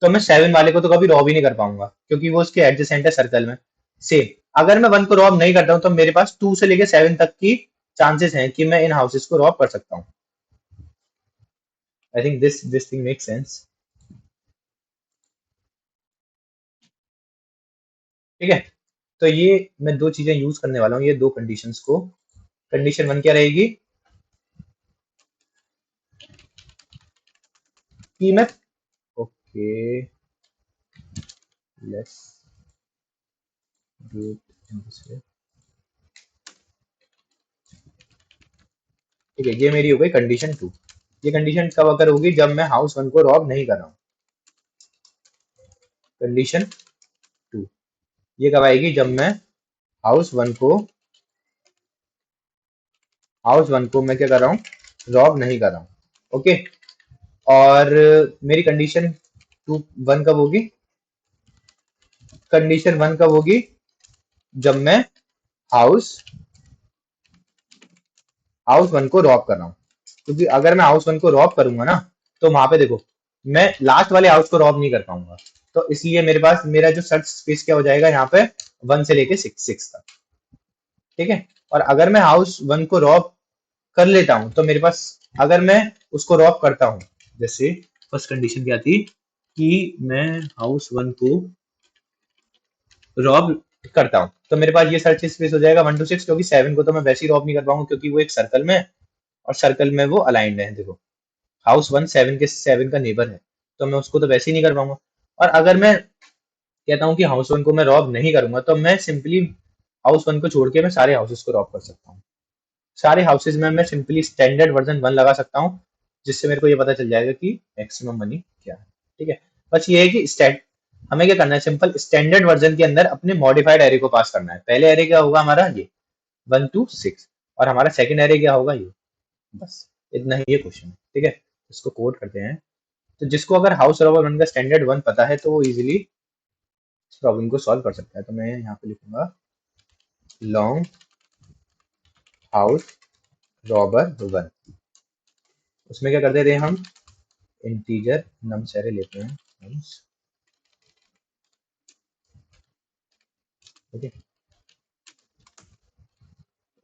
तो मैं 7 वाले को तो कभी रॉब ही नहीं कर पाऊंगा, क्योंकि वो उसके एडजेसेंट है सर्कल में। सेम, अगर मैं 1 को रॉब नहीं करता हूँ तो मेरे पास 2 से लेके 7 तक की चांसेस हैं कि मैं इन हाउसेस को रॉब कर सकता हूँ। I think this thing make sense. ठीक है, तो ये मैं दो चीजें यूज करने वाला हूँ, ये दो कंडीशंस को। कंडीशन 1 क्या रहेगी कि मैं, okay let's do it in this way. ठीक है, ये मेरी हो गई कंडीशन 2। ये कंडीशन कब अगर होगी, जब मैं हाउस 1 को रॉब नहीं कर रहा हूँ। कंडीशन 2 ये कब आएगी, जब मैं हाउस 1 को, मैं क्या कर रहा हूँ, रॉब नहीं कर रहा हूँ। ओके, और मेरी कंडीशन 1 कब होगी, कंडीशन 1 कब होगी, जब मैं हाउस 1 को रॉब कर रहा हूँ। क्योंकि अगर मैं हाउस 1 को रॉब करूंगा ना तो वहां पे देखो मैं लास्ट वाले हाउस को रॉब नहीं कर पाऊंगा। तो इसलिए मेरे पास मेरा जो सर्च स्पेस क्या हो जाएगा यहाँ पे, 1 से लेके 6 तक। ठीक है, और अगर मैं हाउस 1 को रॉब कर लेता हूं तो मेरे पास, अगर मैं उसको रॉब करता हूं, जैसे फर्स्ट कंडीशन क्या थी कि मैं हाउस 1 को रॉब करता हूं तो मेरे पास ये सर्च स्पेस हो जाएगा 1 to 6, क्योंकि 7 को तो मैं वैसे ही रॉब नहीं कर पाऊंगा क्योंकि वो एक सर्कल में है और सर्कल में वो अलाइंड है। देखो हाउस 1 7 का नेबर है, तो मैं उसको तो वैसे ही नहीं कर पाऊंगा। और अगर मैं कहता हूँ कि हाउस 1 को मैं रॉब नहीं करूंगा तो मैं सिंपली हाउस 1 को छोड़ के मैं सारे हाउसेस को रॉब कर सकता हूँ। सारे हाउसेज में मैं सिंपली स्टैंडर्ड वर्जन 1 लगा सकता हूँ, जिससे मेरे को ये पता चल जाएगा कि मैक्सिमम मनी क्या है। ठीक है, बस ये है कि स्टैंड, हमें क्या करना है, सिंपल स्टैंडर्ड वर्जन के अंदर अपने मॉडिफाइड एरे को पास करना है। पहले एरे क्या होगा हमारा, ये 1 to 6, और हमारा सेकंड एरे क्या होगा, ये। बस इतना ही ये क्वेश्चन है। ठीक है, इसको कोड करते हैं। तो जिसको अगर हाउस सर्वर 1 का स्टैंडर्ड 1 पता है तो वो इजिली इस प्रॉब्लम को सॉल्व कर सकता है। तो मैं यहाँ पे लिखूंगा लॉन्ग हाउस रॉबर 1। उसमें क्या करते थे हम, इंटीजर नम्स एरे लेते हैं, नम्स। ओके,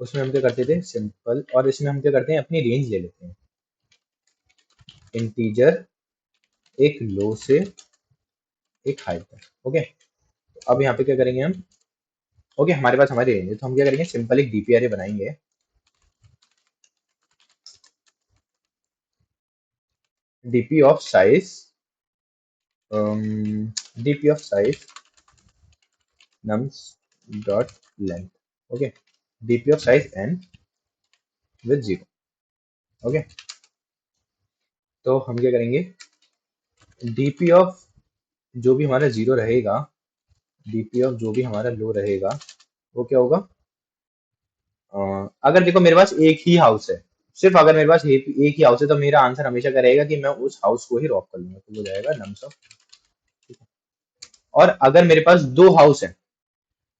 उसमें हम क्या करते थे, सिंपल, और इसमें हम क्या करते हैं, अपनी रेंज ले लेते हैं। इंटीजर एक लो से एक हाई तक। ओके, अब यहाँ पे क्या करेंगे हम, ओके हमारे पास हमारी रेंज है तो हम क्या करेंगे, सिंपल एक डीपी एरे बनाएंगे। DP of size, DP of size nums dot length. Okay, DP of size n with 0। Okay, तो हम क्या करेंगे, डीपी ऑफ जो भी हमारा 0 रहेगा, डीपी ऑफ जो भी हमारा लो रहेगा वो क्या होगा, अगर देखो मेरे पास एक ही हाउस है, सिर्फ अगर मेरे पास एक ही हाउस है, तो मेरा आंसर हमेशा करेगा कि मैं उस हाउस को ही रॉब कर लूंगा, तो वो जाएगा नम्स ऑफ। और अगर मेरे पास दो हाउस है,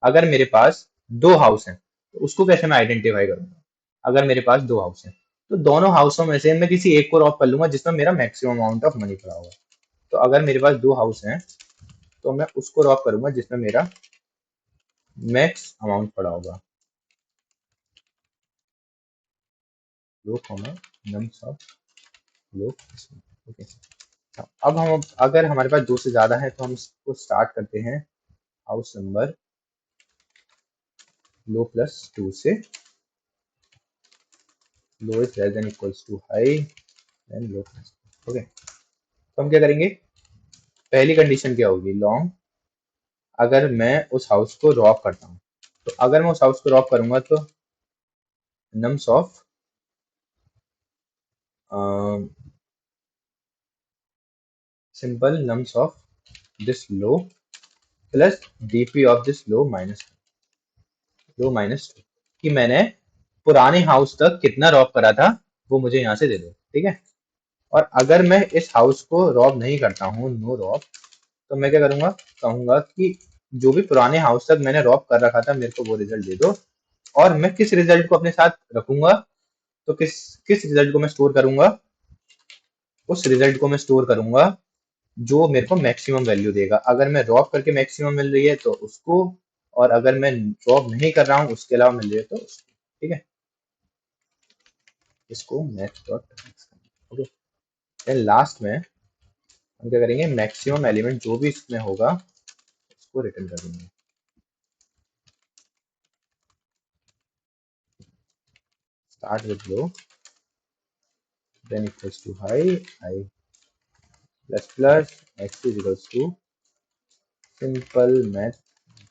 अगर मेरे पास दो हाउस हैं, तो उसको कैसे मैं आइडेंटिफाई करूंगा? अगर मेरे पास दो हाउस हैं, तो दोनों हाउसों में से मैं किसी एक को रॉब कर लूंगा जिसमें मेरा मैक्सिमम अमाउंट ऑफ मनी पड़ा होगा। तो अगर मेरे पास दो हाउस हैं, तो मैं उसको रॉब करूंगा जिसमें मेरा मैक्स अमाउंट पड़ा होगा। Low comma nums of low. Okay, अब हम अगर हमारे पास दो से ज्यादा है तो हम इसको स्टार्ट करते हैं house number low plus two से। Low is less than equals to high then low plus. Okay, तो हम क्या करेंगे? पहली कंडीशन क्या होगी? लॉन्ग, अगर मैं उस हाउस को रॉब करता हूँ, तो अगर मैं उस हाउस को रॉब करूंगा तो nums of simple nums of this low plus DP of this low minus two, कि मैंने पुराने हाउस तक कितना रॉब करा था वो मुझे यहाँ से दे दो। ठीक है, और अगर मैं इस हाउस को रॉब नहीं करता हूँ, नो रॉब, तो मैं क्या करूंगा? कहूंगा कि जो भी पुराने हाउस तक मैंने रॉब कर रखा था मेरे को वो रिजल्ट दे दो। और मैं किस रिजल्ट को अपने साथ रखूंगा? तो किस किस रिजल्ट को मैं स्टोर करूंगा? उस रिजल्ट को मैं स्टोर करूंगा जो मेरे को मैक्सिमम वैल्यू देगा। अगर मैं रॉब करके मैक्सिमम मिल रही है तो उसको, और अगर मैं रॉब नहीं कर रहा हूँ उसके अलावा मिल रही है तो उसको। ठीक है, इसको max dot. Okay, then last में हम क्या करेंगे? मैक्सिमम एलिमेंट जो भी इसमें होगा उसको रिटर्न कर देंगे। Start with low then equals to high plus plus x is equals to simple math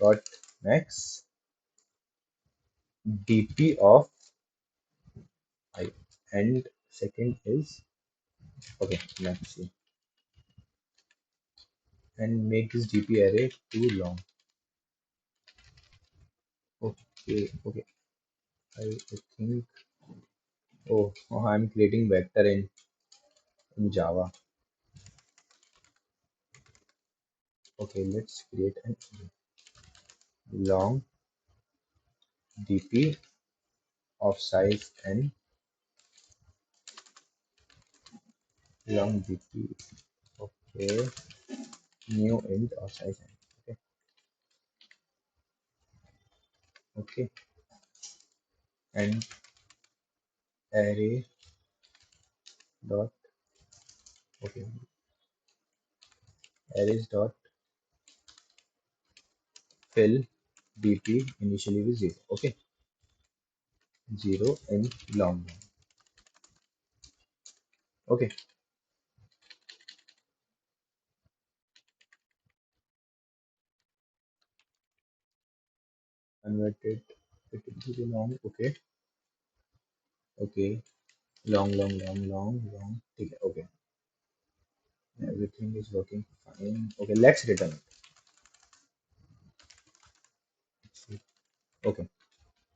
dot max dp of I, and second is okay max, and make this dp array too long. Okay, okay, I think, oh, I'm creating vector in Java. Okay, let's create an long dp of size n, long dp. Okay, new int of size n. Okay, okay, and array dot, okay, arrays dot fill dp initially with 0. Okay, 0 in long. Okay, converted it into the long. Okay, okay, long. ठीक है, okay, everything is working fine. Okay, let's return it. Okay,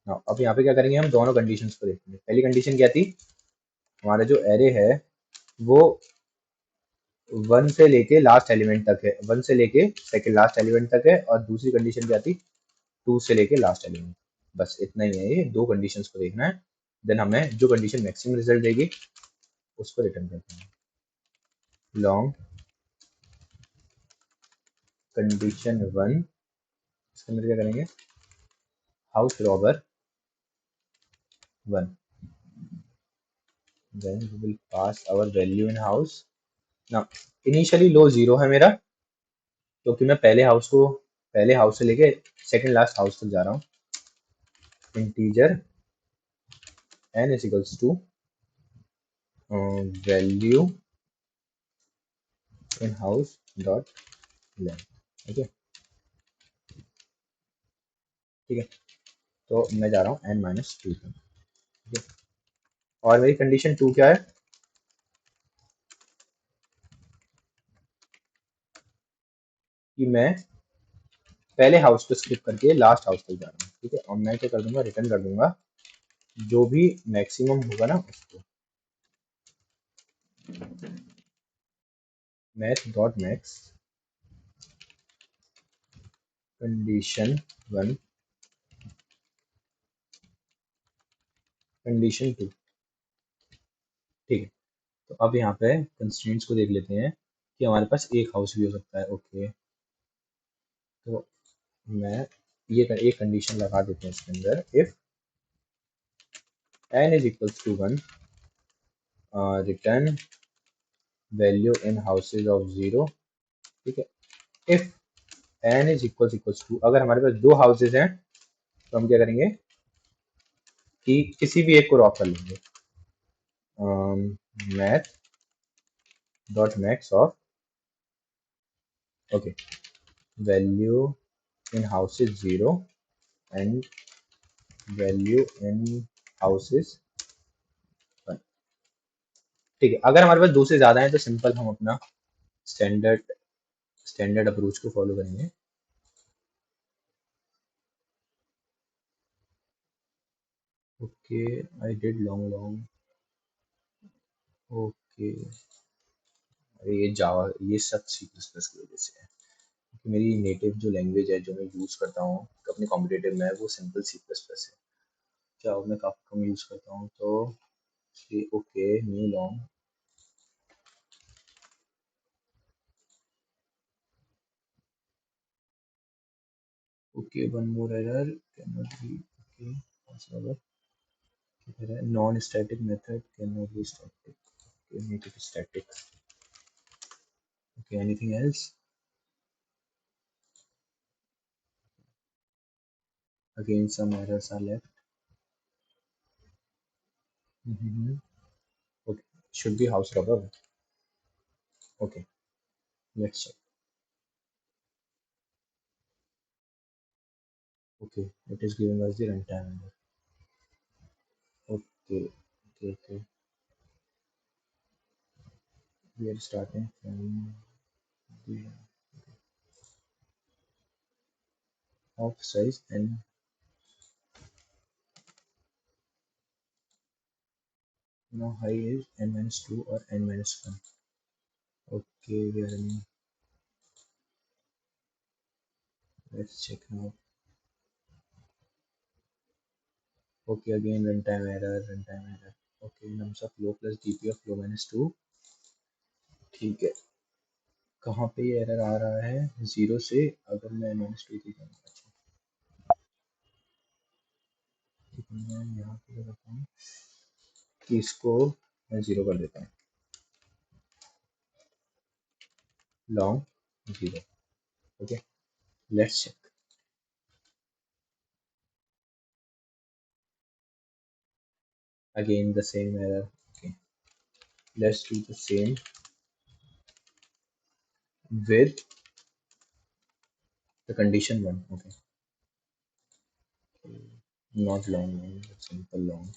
now अब यहाँ पे क्या करेंगे? हम दोनों conditions को देखेंगे। पहली कंडीशन क्या थी? हमारा जो एरे है वो वन से लेके लास्ट एलिमेंट तक है, वन से लेके सेकेंड लास्ट एलिमेंट तक है। और दूसरी कंडीशन क्या थी? टू से लेके लास्ट एलिमेंट। बस इतना ही है, ये दो कंडीशंस को देखना है। देन हमें जो कंडीशन मैक्सिमम रिजल्ट देगी उसको रिटर्न करते हैं। लॉन्ग कंडीशन वन, इसके अंदर क्या करेंगे? House robber one, then we will pass our value in house. Now initially low zero है मेरा, क्योंकि मैं पहले हाउस से लेके सेकंड लास्ट हाउस तक जा रहा हूँ। Integer n is equals to value in house dot length. Okay, ठीक है, तो मैं जा रहा हूँ n माइनस टू तक। ठीक है, और मेरी कंडीशन टू क्या है? कि मैं पहले हाउस को स्किप करके लास्ट हाउस तक जा रहा हूँ। ठीक है, और मैं क्या कर दूंगा? रिटर्न कर दूंगा जो भी मैक्सिमम होगा ना उसको math dot max condition one condition two. ठीक है, तो अब यहाँ पे कंस्ट्रेंट्स को देख लेते हैं कि हमारे पास एक हाउस भी हो सकता है। ओके, तो मैं एक कंडीशन लगा देते हैं इसके अंदर, if n is equals to one return value in houses of zero. ठीक है, if n is equals to, अगर हमारे पास दो हाउसेज हैं तो हम क्या करेंगे कि किसी भी एक को रॉ कर लेंगे। Math dot max of okay value in houses zero and value in houses one. ठीक है, अगर हमारे पास दो से ज्यादा है तो सिंपल हम अपना स्टैंडर्ड स्टैंडर्ड अप्रोच को फॉलो करेंगे। Okay, I did long long. Okay, अरे ये जावा ये सब सी प्लस प्लस की वजह से है, क्योंकि मेरी नेटिव जो लैंग्वेज है जो मैं यूज़ करता हूँ अपने कॉम्पिटेटिव में वो सिंपल सी प्लस प्लस है। जावा मैं काफ़ी कम यूज़ करता हूँ तो okay new long. Okay one more error can not be okay possible. Non static method can not be static, okay make it static. Okay anything else? Again some errors are left. Okay, should be house rubber. Okay, let's check. Okay, it is giving us the runtime number. Okay, okay. We are starting from the of size and now high is n minus 2 or n minus 1. Okay, we are running. Let's check now. Okay, again runtime error. Okay, nums of flow plus dp of flow minus 2. ठीक है, कहाँ पे ये error आ रहा है? Zero से अगर मैं माइनस टू की अच्छा, ठीक है, मैं यहाँ पे लगाता हूँ कि इसको मैं जीरो कर देता हूँ, long zero. Okay, let's check. Again the same error. Okay, let's do the same with the condition one. Okay, not long, but simple long.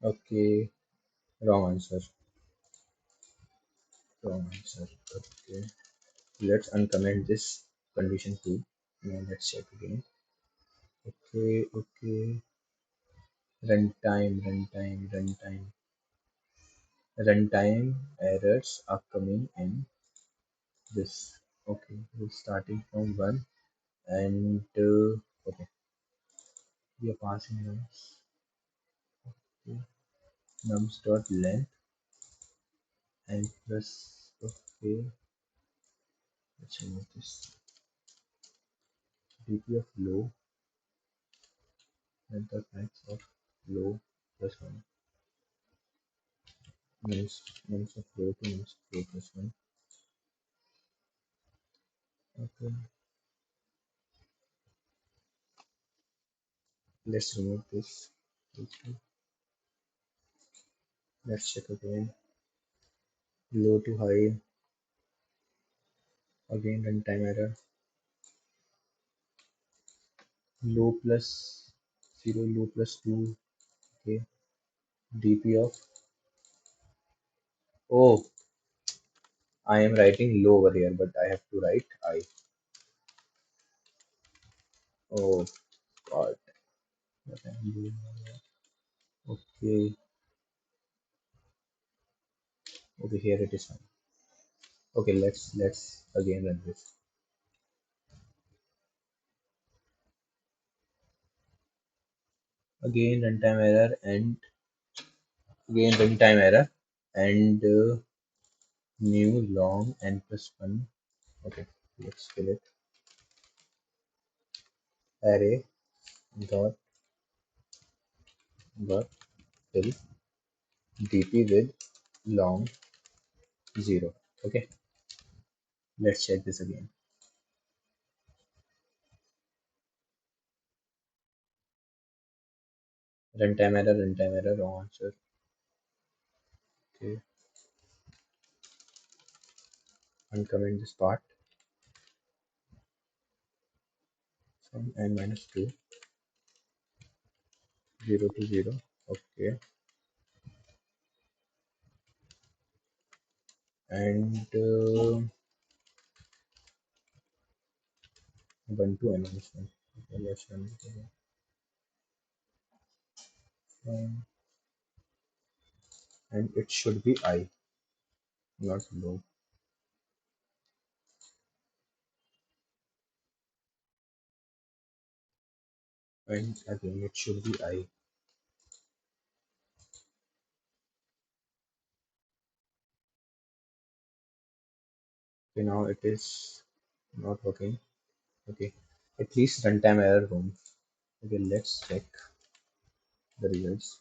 Okay, wrong answer. Wrong answer. Okay, let's uncomment this condition two. Now let's check again. Okay, okay. Runtime errors are coming in this. Okay, we're starting from one and okay, we are passing nums. Okay, nums dot length and plus okay, let's remove this dp of low and the max of low plus one nums of low to nums of low plus one. Okay, let's remove this. Okay, let's check again. Low to high, again runtime error. Low plus 0, low plus 2. Okay, dp of oh, I am writing low over here but I have to write I. Oh, part. Okay, okay, here it is fine. Okay, let's again run this. Again runtime error and again runtime error and new long n plus one. Okay, let's fill it. Array dot dot fill dp with long 0. Okay, let's check this again. Runtime error, wrong answer. Okay, uncomment this part. From n minus 2, 0 to 0. Okay, and 1 to n minus 1. Okay, let's run it again. And it should be I, not low. And again, it should be I. Okay, now it is not working. Okay, at least runtime error home. Okay, let's check the results.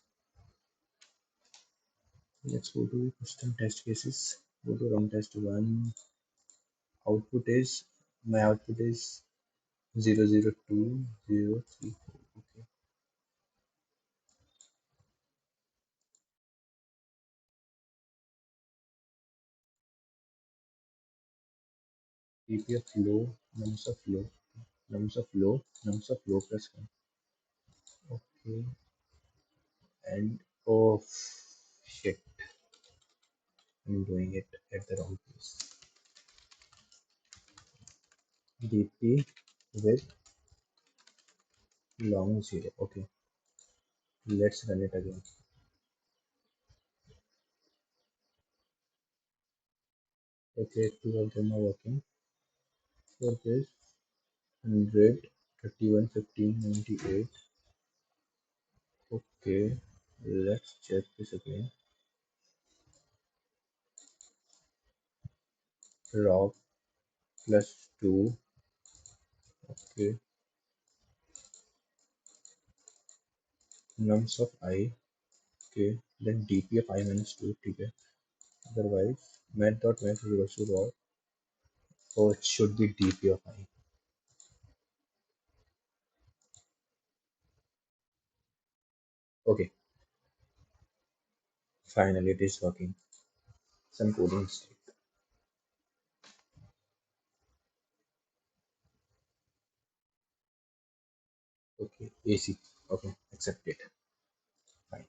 Let's go to custom test cases. Go to run test one. Output is my output is 002 034. Okay, dp of low, nums of low, nums of low, nums of low plus 1. Okay, and oh shit, I'm doing it at the wrong place. dp with long 0. Okay, let's run it again. Okay, two of them are working. For this 100 31 15 98. Okay, let's check this again. Rock plus 2. Okay, nums of I. Okay, then dp of I minus 2. Okay, otherwise math.math is equals to raw. So it should be dp of I. Okay, finally it is working. Some coding mistake. Okay, AC. Okay, accept it. Fine.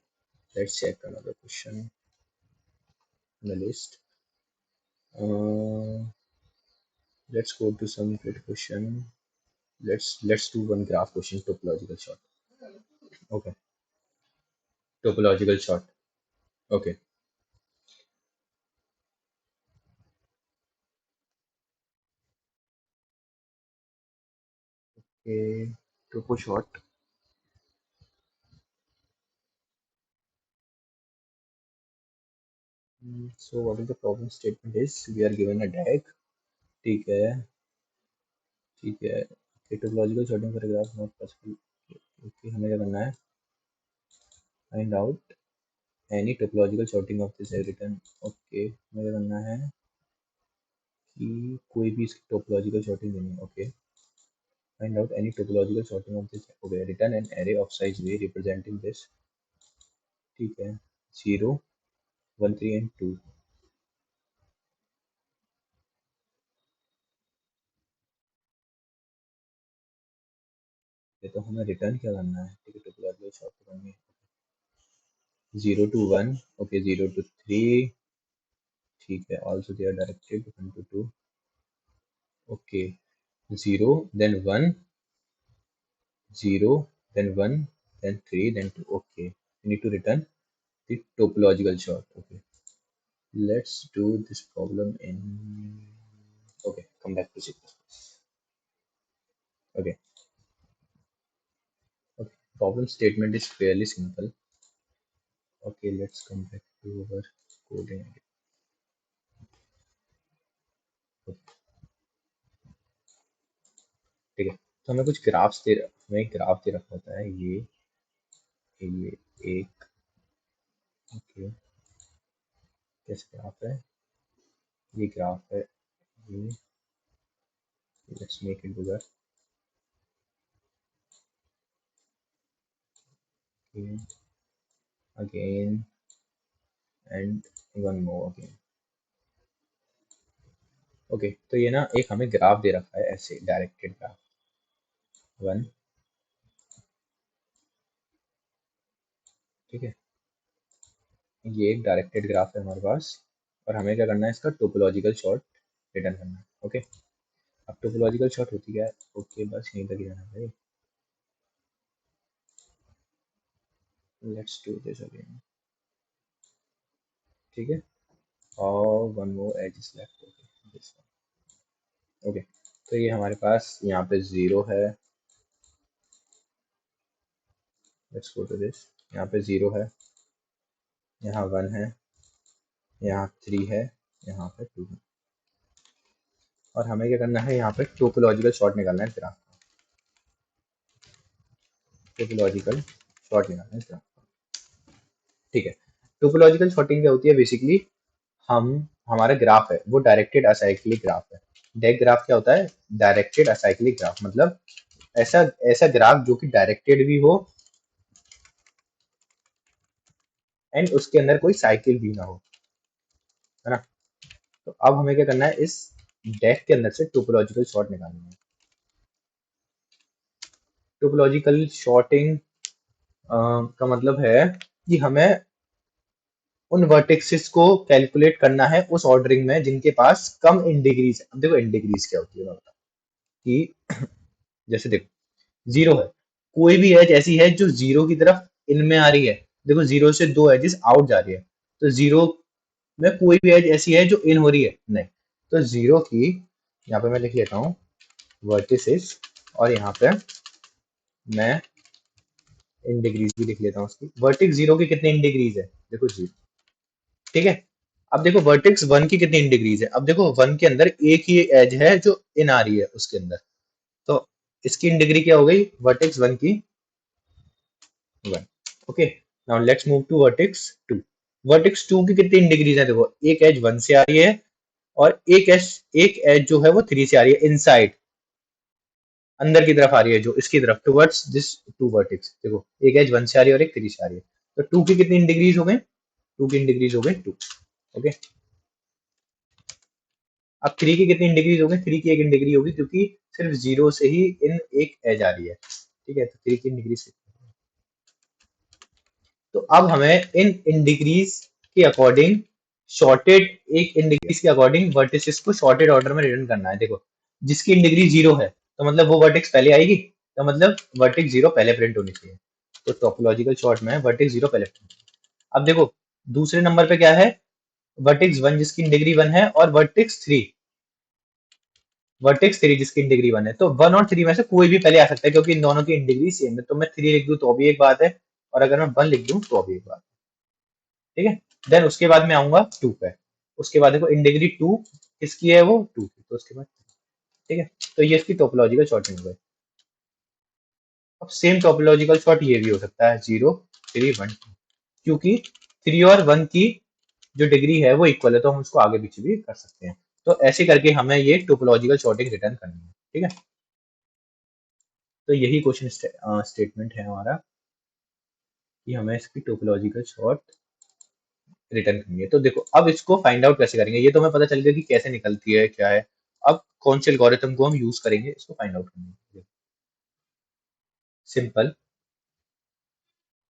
Let's check another question on the list. Let's go to some good question. Let's do one graph question, topological sort. Okay, topological sort. Okay, okay, topo sort. So what is the problem statement is we are given a DAG. ठीक है, ठीक है. Okay, topological sorting for a graph not possible. Okay, हमें क्या करना है? Find out any topological sorting of this return. Okay, हमें क्या करना है कि कोई भी इसकी topological sorting नहीं है. Okay, find out any topological sorting of this. Okay, return an array of size v representing this. ठीक है, 0 1 3 and 2. ये तो हमें रिटर्न क्या करना है? ठीक है, टोपोलॉजिकल सॉर्ट करनी है 0 to 1. Okay, 0 to 3. ठीक है, also they are directed 1 to 2. Okay, 0 then 1 0, then 1, then 3, then 2. Okay, we need to return the topological sort. Okay, let's do this problem in. Okay, come back to C++. Okay, okay, problem statement is fairly simple. Okay, let's come back to our coding. Okay, ठीक है, तो हमें कुछ graphs दे हमें एक graph दे रखा होता है, ये एक। ओके, कैसे ग्राफ है, ये ग्राफ है, ये, let's make it bigger. Again and one more again. Okay, तो ये ना एक हमें ग्राफ दे रखा है, ऐसे डायरेक्टेड ग्राफ। वन, ठीक है, ये एक डायरेक्टेड ग्राफ है हमारे पास, और हमें क्या करना है, इसका टोपोलॉजिकल शॉर्ट रिटर्न करना है। ओके, अब टोपोलॉजिकल शॉर्ट होती क्या है? ओके, बस यहीं तक ही जाना भाई। लेट्स डू दिस अगेन, ठीक है, और one more edge is left. Okay, this one. Okay, तो ये हमारे पास यहाँ पे 0 है। लेट्स गो टू दिस, यहाँ पे 0 है, यहाँ 1 है, यहाँ 3 है, यहाँ पे 2 है, और हमें क्या करना है, यहाँ पे टोपोलॉजिकल शॉर्ट निकालना है ग्राफ। टोपोलॉजिकल शॉर्ट निकालना है ग्राफ, ठीक है। टोपोलॉजिकल शॉर्टिंग क्या होती है? बेसिकली हम हमारा ग्राफ है वो डायरेक्टेड असाइक्लिक ग्राफ है। डेक ग्राफ क्या होता है? डायरेक्टेड असाइक्लिक ग्राफ, मतलब ऐसा ऐसा ग्राफ जो कि डायरेक्टेड भी हो एंड उसके अंदर कोई साइकिल भी ना हो, है ना। तो अब हमें क्या करना है, इस डेक के अंदर से टोपोलॉजिकल शॉर्ट निकालना है। टोपोलॉजिकल शॉर्टिंग का मतलब है कि हमें उन वर्टेक्सेस को कैलकुलेट करना है उस ऑर्डरिंग में जिनके पास कम इंडिग्रीज है। अब देखो इंडिग्रीज क्या होती है, मैं बताऊं कि जैसे देखो 0 है, कोई भी एज ऐसी है जो 0 की तरफ इनमें आ रही है। देखो 0 से 2 एजेस आउट जा रही है, तो 0 में कोई भी एज ऐसी है जो इन हो रही है नहीं। तो 0 की यहाँ पे मैं लिख लेता हूँ वर्टिसेस, और यहाँ पे मैं इन डिग्रीज भी लिख लेता हूँ उसकी। वर्टेक्स 0 की कितनी इन डिग्रीज है? देखो 0, ठीक है। अब देखो वर्टेक्स 1 की कितनी इन डिग्रीज है? अब देखो 1 के अंदर एक ही एज है जो इन आ रही है उसके अंदर, तो इसकी इन डिग्री क्या हो गई? वर्टेक्स 1 की 1। Okay, now let's move to vertex 2। Vertex 2 की कितनी इन डिग्रीज है? देखो एक एज 1 से आ रही है, और एक एज जो है वो 3 से आ रही है, इनसाइड, अंदर की तरफ आ रही है, जो इसकी तरफ टुवर्ड्स दिस टू वर्टेक्स। देखो एक एज 1 से आ रही है और एक 3 से आ रही है, तो 2 की कितनी इन डिग्रीज हो गई? 2 की इन डिग्रीज हो गई 2। ओके, अब 3 की कितनी डिग्रीज हो गई? 3 की एक इन डिग्री होगी, क्योंकि सिर्फ 0 से ही इन एक एज आ रही है, ठीक है, तो 3 की इन डिग्री से। तो अब हमें इन इन डिग्रीज के अकॉर्डिंग शॉर्टेड, एक इन डिग्रीज के अकॉर्डिंग वर्टिसेस को शॉर्टेड ऑर्डर में रिटर्न करना है। देखो जिसकी इन डिग्री 0 है, तो मतलब वो वर्टेक्स पहले आएगी, तो मतलब वर्टेक्स 0 पहले प्रिंट होनी चाहिए। तो टोपोलॉजिकल शॉर्ट में वर्टेक्स 0 पहले प्रिंट। अब देखो दूसरे नंबर पे क्या है? वर्टेक्स 1 जिसकी इन डिग्री 1 है, और वर्टेक्स 3 जिसकी इन डिग्री 1 है। तो 1 और 3 में से कोई भी पहले आ सकता है, क्योंकि इन दोनों की इन डिग्री सेम है। तो मैं 3 लिख दूं तो भी एक बात है, और अगर मैं 1 लिख दूं तो भी एक बात है, ठीक है। देन उसके बाद मैं आऊंगा 2 पे। उसके बाद देखो इन डिग्री 2 किसकी है? वो 2 की। तो उसके बाद, ठीक है, तो ये इसकी टोपोलॉजिकल शॉर्टिंग हो गई। अब सेम टोपोलॉजिकल शॉर्ट ये भी हो सकता है 0, 3, 1, 2, क्योंकि 3 और 1 की जो डिग्री है वो इक्वल है, तो हम उसको आगे पीछे भी कर सकते हैं। तो ऐसे करके हमें ये टोपोलॉजिकल शॉर्टिंग रिटर्न करनी है, ठीक है। तो यही क्वेश्चन स्टेटमेंट है हमारा, कि हमें इसकी टोपोलॉजिकल शॉर्ट रिटर्न करनी है। तो देखो अब इसको फाइंड आउट कैसे करेंगे, ये तो हमें पता चल गया कि कैसे निकलती है क्या है। अब कौन से एल्गोरिथम को हम यूज करेंगे इसको फाइंड आउट करने के लिए? सिंपल,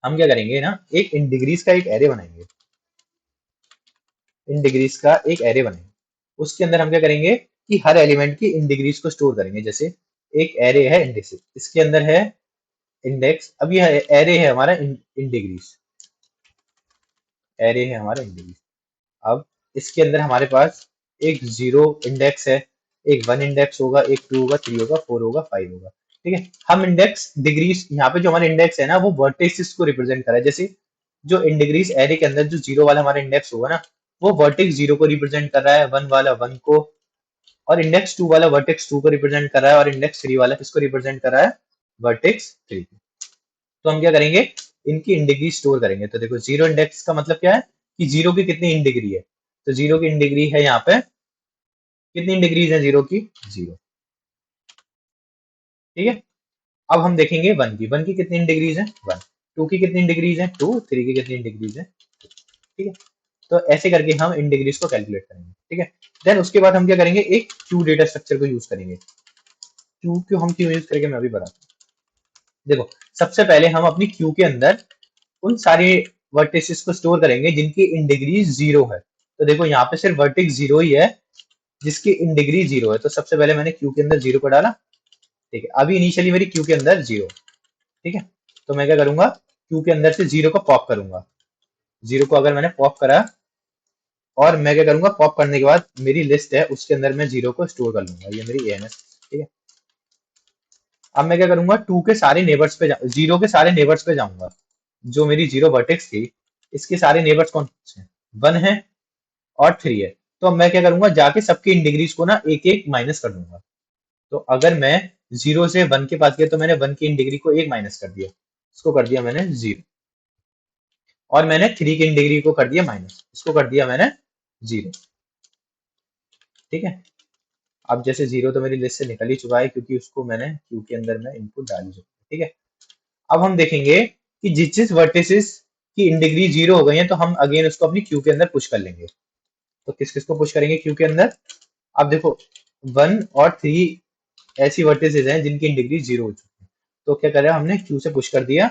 हम क्या करेंगे ना, एक इन डिग्रीज का एक एरे बनाएंगे। इन डिग्रीज का एक एरे बनाएंगे, उसके अंदर हम क्या करेंगे कि हर एलिमेंट की इन डिग्रीज को स्टोर करेंगे। जैसे एक एरे है इंडेक्सेस, इसके अंदर है इंडेक्स, अब ये एरे है हमारा इन डिग्रीज, एरे है हमारा इन डिग्रीज। अब इसके अंदर हमारे पास एक जीरो इंडेक्स है, एक वन इंडेक्स होगा, एक टू होगा, थ्री होगा, फोर होगा, फाइव होगा। ठीक है, हम इंडेक्स डिग्रीज यहाँ पे जो हमारा इंडेक्स है ना वो वर्टेक्स को रिप्रेजेंट कर रहा है। जैसे जो इन डिग्रीज एरे के अंदर जो जीरो वाला हमारा इंडेक्स होगा ना वो वर्टेक्स जीरो को रिप्रेजेंट कर रहा है, वन वाला वन को, और इंडेक्स टू वाला वर्टेक्स टू को रिप्रेजेंट कर रहा है, और इंडेक्स थ्री वाला किसको रिप्रेजेंट कर रहा है, वर्टेक्स थ्री। तो हम क्या करेंगे, इनकी इन डिग्री स्टोर करेंगे। तो देखो जीरो इंडेक्स का मतलब क्या है कि जीरो की कितनी इन डिग्री है, तो जीरो की इन डिग्री है यहाँ पे, कितनी डिग्रीज है जीरो की, जीरो। ठीक है, अब हम देखेंगे वन की कितनी डिग्रीज है, वन, टू की कितनी डिग्रीज है, टू, थ्री की कितनी डिग्रीज है, ठीक है। तो ऐसे करके हम इन डिग्रीज को कैलकुलेट करेंगे। ठीक है, देन उसके बाद हम क्या करेंगे, एक क्यू डेटा स्ट्रक्चर को यूज करेंगे। क्यू क्यों हम क्यों यूज करेंगे मैं अभी बताता हूँ। देखो, सबसे पहले हम अपनी क्यू के अंदर उन सारे वर्टिसेस को स्टोर करेंगे जिनकी इन डिग्री जीरो है। तो देखो यहाँ पे सिर्फ वर्टेक्स जीरो ही है जिसकी इन डिग्री जीरो है, तो सबसे पहले मैंने क्यू के अंदर जीरो को डाला। ठीक है, अभी इनिशियली मेरी क्यू के अंदर जीरो। ठीक है, तो मैं क्या करूंगा, क्यू के अंदर से जीरो को पॉप करूंगा। जीरो को अगर मैंने पॉप करा, और मैं क्या करूंगा, पॉप करने के बाद मेरी लिस्ट है उसके अंदर मैं जीरो को स्टोर कर लूंगा, ये मेरी एएनएस। ठीक है, अब मैं क्या करूंगा, टू के सारे नेबर्स पे जीरो के सारे नेबर्स पे जाऊंगा। जो मेरी जीरो वर्टेक्स थी इसके सारे नेबर्स कौन से हैं, वन है और थ्री है। तो अब मैं क्या करूंगा, जाके सबके इन डिग्रीज को ना एक एक माइनस कर दूंगा। तो अगर मैं जीरो से वन के पास गया तो मैंने वन की इन डिग्री को एक माइनस कर दिया, इसको कर दिया मैंने जीरो। और मैंने थ्री की इन डिग्री को कर दिया माइनस, इसको कर दिया मैंने जीरो। ठीक है, अब जैसे जीरो तो मेरी लिस्ट से निकल ही चुका है क्योंकि उसको मैंने क्यू के अंदर में इनपुट डाल चुका है। ठीक है, अब हम देखेंगे कि जिस जिस वर्टिसेस की इन डिग्री जीरो हो गई है तो हम अगेन उसको अपनी क्यू के अंदर पुश कर लेंगे। तो किस किस को पुश करेंगे क्यू के अंदर, अब देखो वन और थ्री ऐसी वर्टिसेस हैं जिनकी इन डिग्री जीरो हो चुकी है। तो क्या करें, हमने क्यू से पुश कर दिया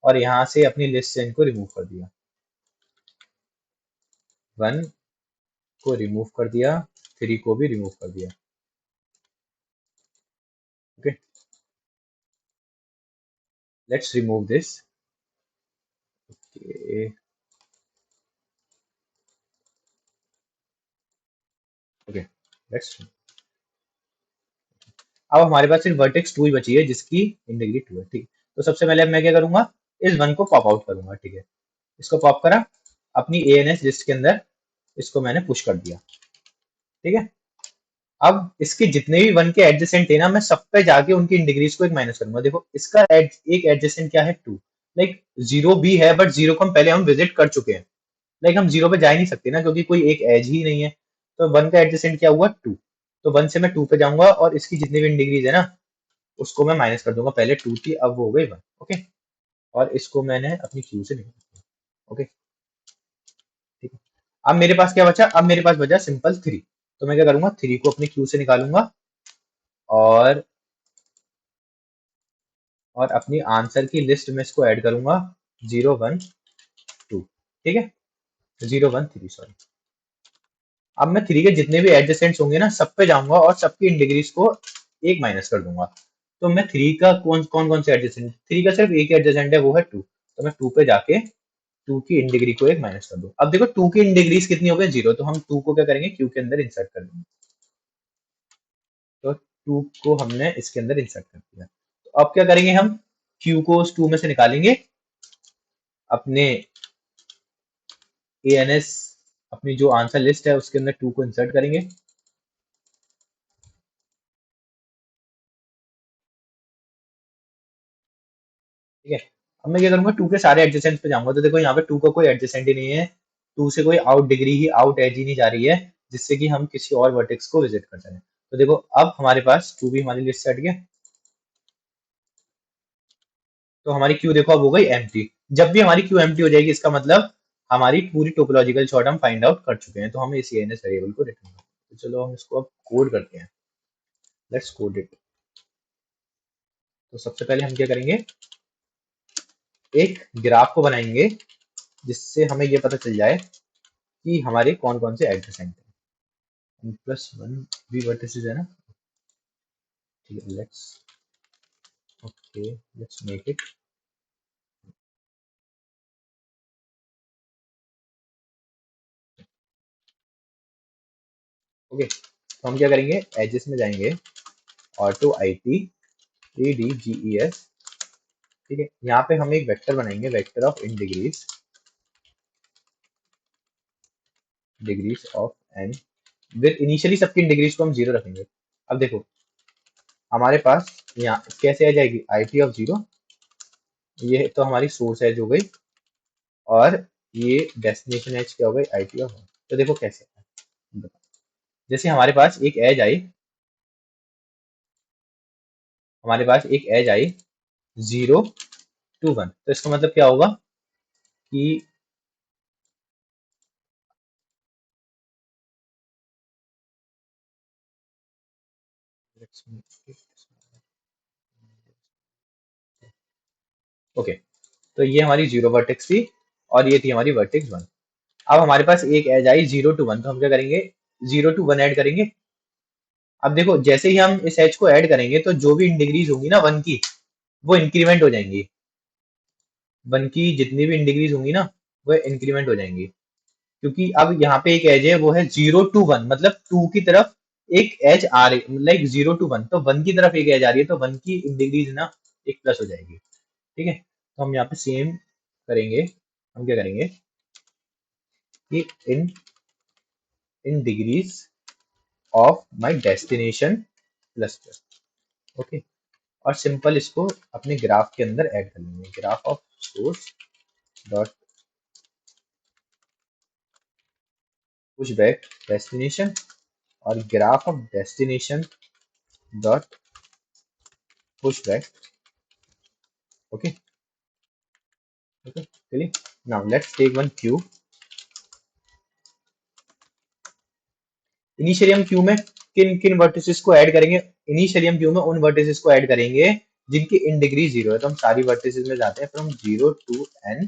और यहाँ से अपनी लिस्ट से इनको रिमूव कर दिया। वन को रिमूव कर दिया, थ्री को भी रिमूव कर दिया। Okay, let's remove this. Okay, okay, let's, अब हमारे पास सिर्फ वर्टेक्स टू ही बची है जिसकी इन डिग्री टू है। ठीक, तो सबसे पहले अब मैं क्या करूंगा, इस वन को पॉप आउट करूंगा। ठीक है, इसको पॉप करा, अपनी एएनएस लिस्ट के अंदर इसको मैंने पुश कर दिया। ठीक है, अब इसके जितने भी वन के एडजेसेंट है ना मैं सब पे जाके उनकी इन डिग्रीज को एक माइनस करूंगा। देखो इसका एक एडजेसेंट क्या है, टू, लाइक जीरो भी है बट जीरो को हम पहले हम विजिट कर चुके हैं। लाइक हम जीरो पे जा ही नहीं सकते ना क्योंकि कोई एक एज ही नहीं है। तो वन का एडजेसेंट क्या हुआ, टू। तो वन से मैं टू पे जाऊंगा और इसकी जितनी भी इन डिग्रीज है ना उसको मैं माइनस कर दूंगा, पहले टू थी अब वो हो गई वन। ओके, और इसको मैंने अपनी क्यू से निकाल दिया। ओके, ठीक है, अब मेरे पास क्या बचा, अब मेरे पास बचा सिंपल थ्री। तो मैं क्या करूंगा, थ्री को अपनी क्यू से निकालूंगा और अपनी आंसर की लिस्ट में इसको ऐड करूंगा, जीरो वन टू। ठीक है, जीरो वन थ्री, सॉरी। अब मैं थ्री के जितने भी एडजेसेंट्स होंगे ना सब पे जाऊंगा और सबकी इन डिग्रीज को एक माइनस कर दूंगा। तो मैं थ्री का कौन कौन कौन से एडजेसेंट, थ्री का सिर्फ एक एडजेसेंट है वो है टू। तो मैं टू पे जाके टू की इन डिग्री को एक माइनस कर दो। अब देखो टू की इन डिग्रीज कितनी हो गई, जीरो। तो हम टू को क्या करेंगे, क्यू के अंदर इंसर्ट कर देंगे। तो टू को हमने इसके अंदर इंसर्ट कर दिया। तो अब क्या करेंगे, हम क्यू को उस टू में से निकालेंगे, अपने एएनएस अपनी जो आंसर लिस्ट है उसके अंदर टू को इंसर्ट करेंगे। ठीक है, अब मैं क्या करूंगा, टू के सारे एडजेसेंट पे जाऊंगा। तो देखो यहाँ पे टू का कोई एडजेसेंट ही नहीं है, टू से कोई आउट डिग्री ही, आउट एज ही नहीं जा रही है जिससे कि हम किसी और वर्टेक्स को विजिट कर सकें। तो देखो अब हमारे पास टू भी हमारी लिस्ट से हट गया। तो हमारी क्यू देखो अब हो गई एम्प्टी। जब भी हमारी क्यू एम्प्टी हो जाएगी इसका मतलब हमारी पूरी टोपोलॉजिकल सॉर्ट हम फाइंड आउट कर चुके हैं। तो हम इस एएनएस वेरिएबल को रिटर्न करेंगे। तो चलो हम इसको अब कोड करते हैं, लेट्स कोड इट। तो सबसे पहले हम क्या करेंगे, एक ग्राफ को बनाएंगे जिससे हमें ये पता चल जाए कि हमारे कौन कौन से एडजेसेंट हैं। प्लस वन भी वर्टिसेस है ना, ठीक है, let's Okay, let's make it. Okay, तो हम क्या करेंगे, एजेस में जाएंगे, auto I T A D G E S, ठीक है। यहाँ पे हम एक वेक्टर बनाएंगे, vector of in degrees, degrees of n, with initially सबकी इन डिग्रीज को हम जीरो रखेंगे। अब देखो हमारे पास यहाँ कैसे आ जाएगी, आई टी ऑफ जीरो, ये तो हमारी सोर्स एज हो गई, और ये डेस्टिनेशन एज क्या हो गई, आई टी ऑफ वन। तो देखो कैसे, जैसे हमारे पास एक एज आई 0 to 1, तो इसका मतलब क्या होगा कि ओके, तो ये हमारी जीरो वर्टेक्स थी, और ये थी हमारी वर्टेक्स वन। अब हमारे पास एक एज आई 0 to 1, तो हम क्या करेंगे, 0 to 1 ऐड करेंगे। अब देखो जैसे ही हम इस एज को ऐड करेंगे, तो जो भी डिग्रीज होंगी ना वन की, वो इंक्रीमेंट हो जाएंगी, वन की जितनी भी डिग्रीज होंगी ना, वो इंक्रीमेंट हो जाएंगी। क्योंकि अब यहाँ पे एक एज है, वो है 0 to 1, मतलब टू की तरफ एक एज आ रही, लाइक 0 to 1, तो वन की तरफ एक एज आ रही है, तो वन की डिग्रीज ना एक प्लस हो जाएगी, ठीक है। तो हम यहाँ पे सेम करेंगे, हम क्या करेंगे कि इन in degrees of my destination plus plus, okay. और सिंपल इसको अपने ग्राफ के अंदर ऐड कर लेंगे, graph of source dot push back destination, और graph of destination dot push back, okay okay, चलिए। Now let's take one queue. Initially हम क्यू में किन किन वर्टिसेस को ऐड करेंगे, इनिशियली हम क्यू में उन वर्टिसेस को ऐड करेंगे जिनकी इन डिग्री जीरो है। तो हम सारी वर्टिसेस में जाते हैं, from 0 to n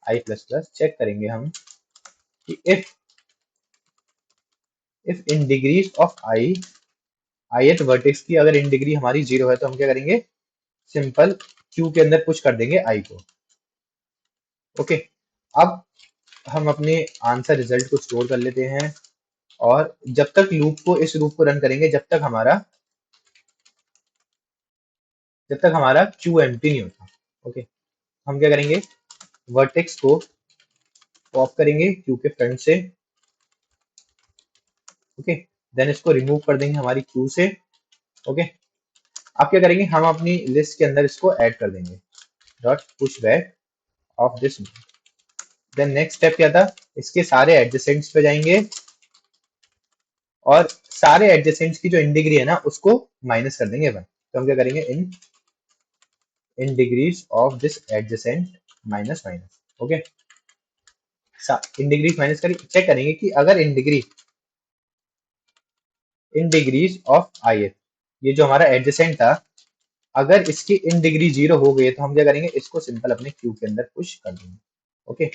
i plus plus, check करेंगे हम कि if in degrees of i, ith vertex की अगर इन डिग्री हमारी जीरो है, तो हम क्या करेंगे, सिंपल क्यू के अंदर पुश कर देंगे आई को, ओके। अब हम अपने आंसर रिजल्ट को स्टोर कर लेते हैं, और जब तक लूप को, इस लूप को रन करेंगे, जब तक हमारा क्यू एम्प्टी नहीं होता, ओके। हम क्या करेंगे, वर्टेक्स को पॉप करेंगे क्यू के फ्रंट से, ओके। देन इसको रिमूव कर देंगे हमारी क्यू से, ओके। अब क्या करेंगे, हम अपनी लिस्ट के अंदर इसको ऐड कर देंगे, dot push back of this. Then next step क्या था, इसके सारे एडजेसेंट्स पे जाएंगे, और सारे एडजेसेंट्स की जो इन डिग्री है ना, उसको माइनस कर देंगे वन। तो हम क्या करेंगे, इन degrees of this adjacent minus minus, okay. In degrees minus करें, चेक करेंगे कि अगर इन डिग्रीज ऑफ आई, ये जो हमारा एडजेसेंट था, अगर इसकी इन डिग्री जीरो हो गई है, तो हम क्या करेंगे, इसको सिंपल अपने क्यू के अंदर पुश कर देंगे, ओके।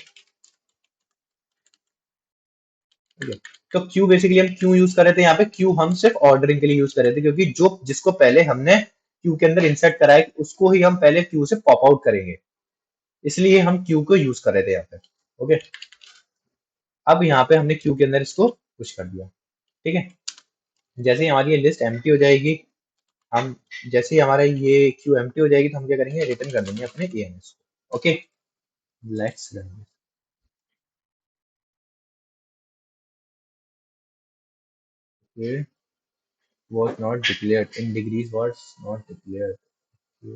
ठीक है, तो क्यू बेसिकली हम क्यों यूज कर रहे थे, यहाँ पे क्यू हम सिर्फ ऑर्डरिंग के लिए यूज कर रहे थे, क्योंकि जो जिसको पहले हमने क्यू के अंदर इंसर्ट करा है, उसको ही हम पहले क्यू से पॉप आउट करेंगे, इसलिए हम क्यू को यूज कर रहे थे यहाँ पे, ओके। अब यहाँ पे हमने क्यू के अंदर इसको पुश कर दिया, ठीक है। जैसे ही हमारी ये लिस्ट एम्प्टी हो जाएगी, हम जैसे ही हमारा ये क्यू एम्प्टी हो जाएगी, तो हम क्या करेंगे, रिटर्न कर देंगे अपने एएनएस को, okay. Let's run, was not declared in degrees, was not declared. You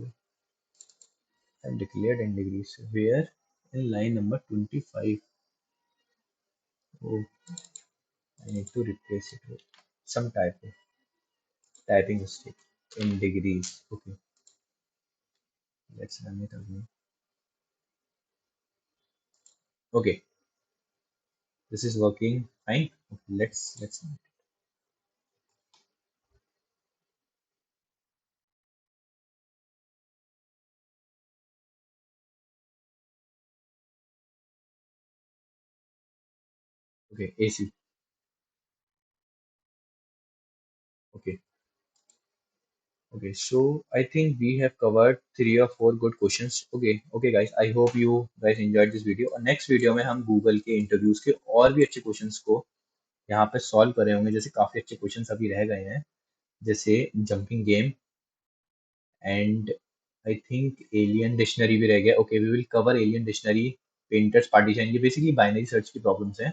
have declared in degrees where in line number 25. Oh, I need to replace it with some typing mistake in degrees. Okay, let's run it again. Okay, this is working fine. Okay, let's okay, AC. Okay, Okay, so I think we have covered 3 or 4 good questions. Okay, guys. I hope you guys enjoyed this video. और next video में हम Google के interviews के और भी अच्छे questions को यहाँ पे सॉल्व कर रहे होंगे, जैसे काफी अच्छे क्वेश्चंस अभी रह गए हैं, जैसे jumping game and I think alien dictionary भी रह गया. Okay, we will cover alien dictionary, painters partition, ये बेसिकली बाइनरी सर्च की प्रॉब्लम्स हैं.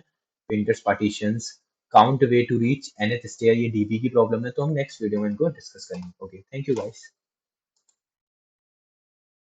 Painters partitions, count ways to reach nth stair, ये डीबी की प्रॉब्लम है, तो हम नेक्स्ट वीडियो में इनको डिस्कस करेंगे. Okay, thank you guys.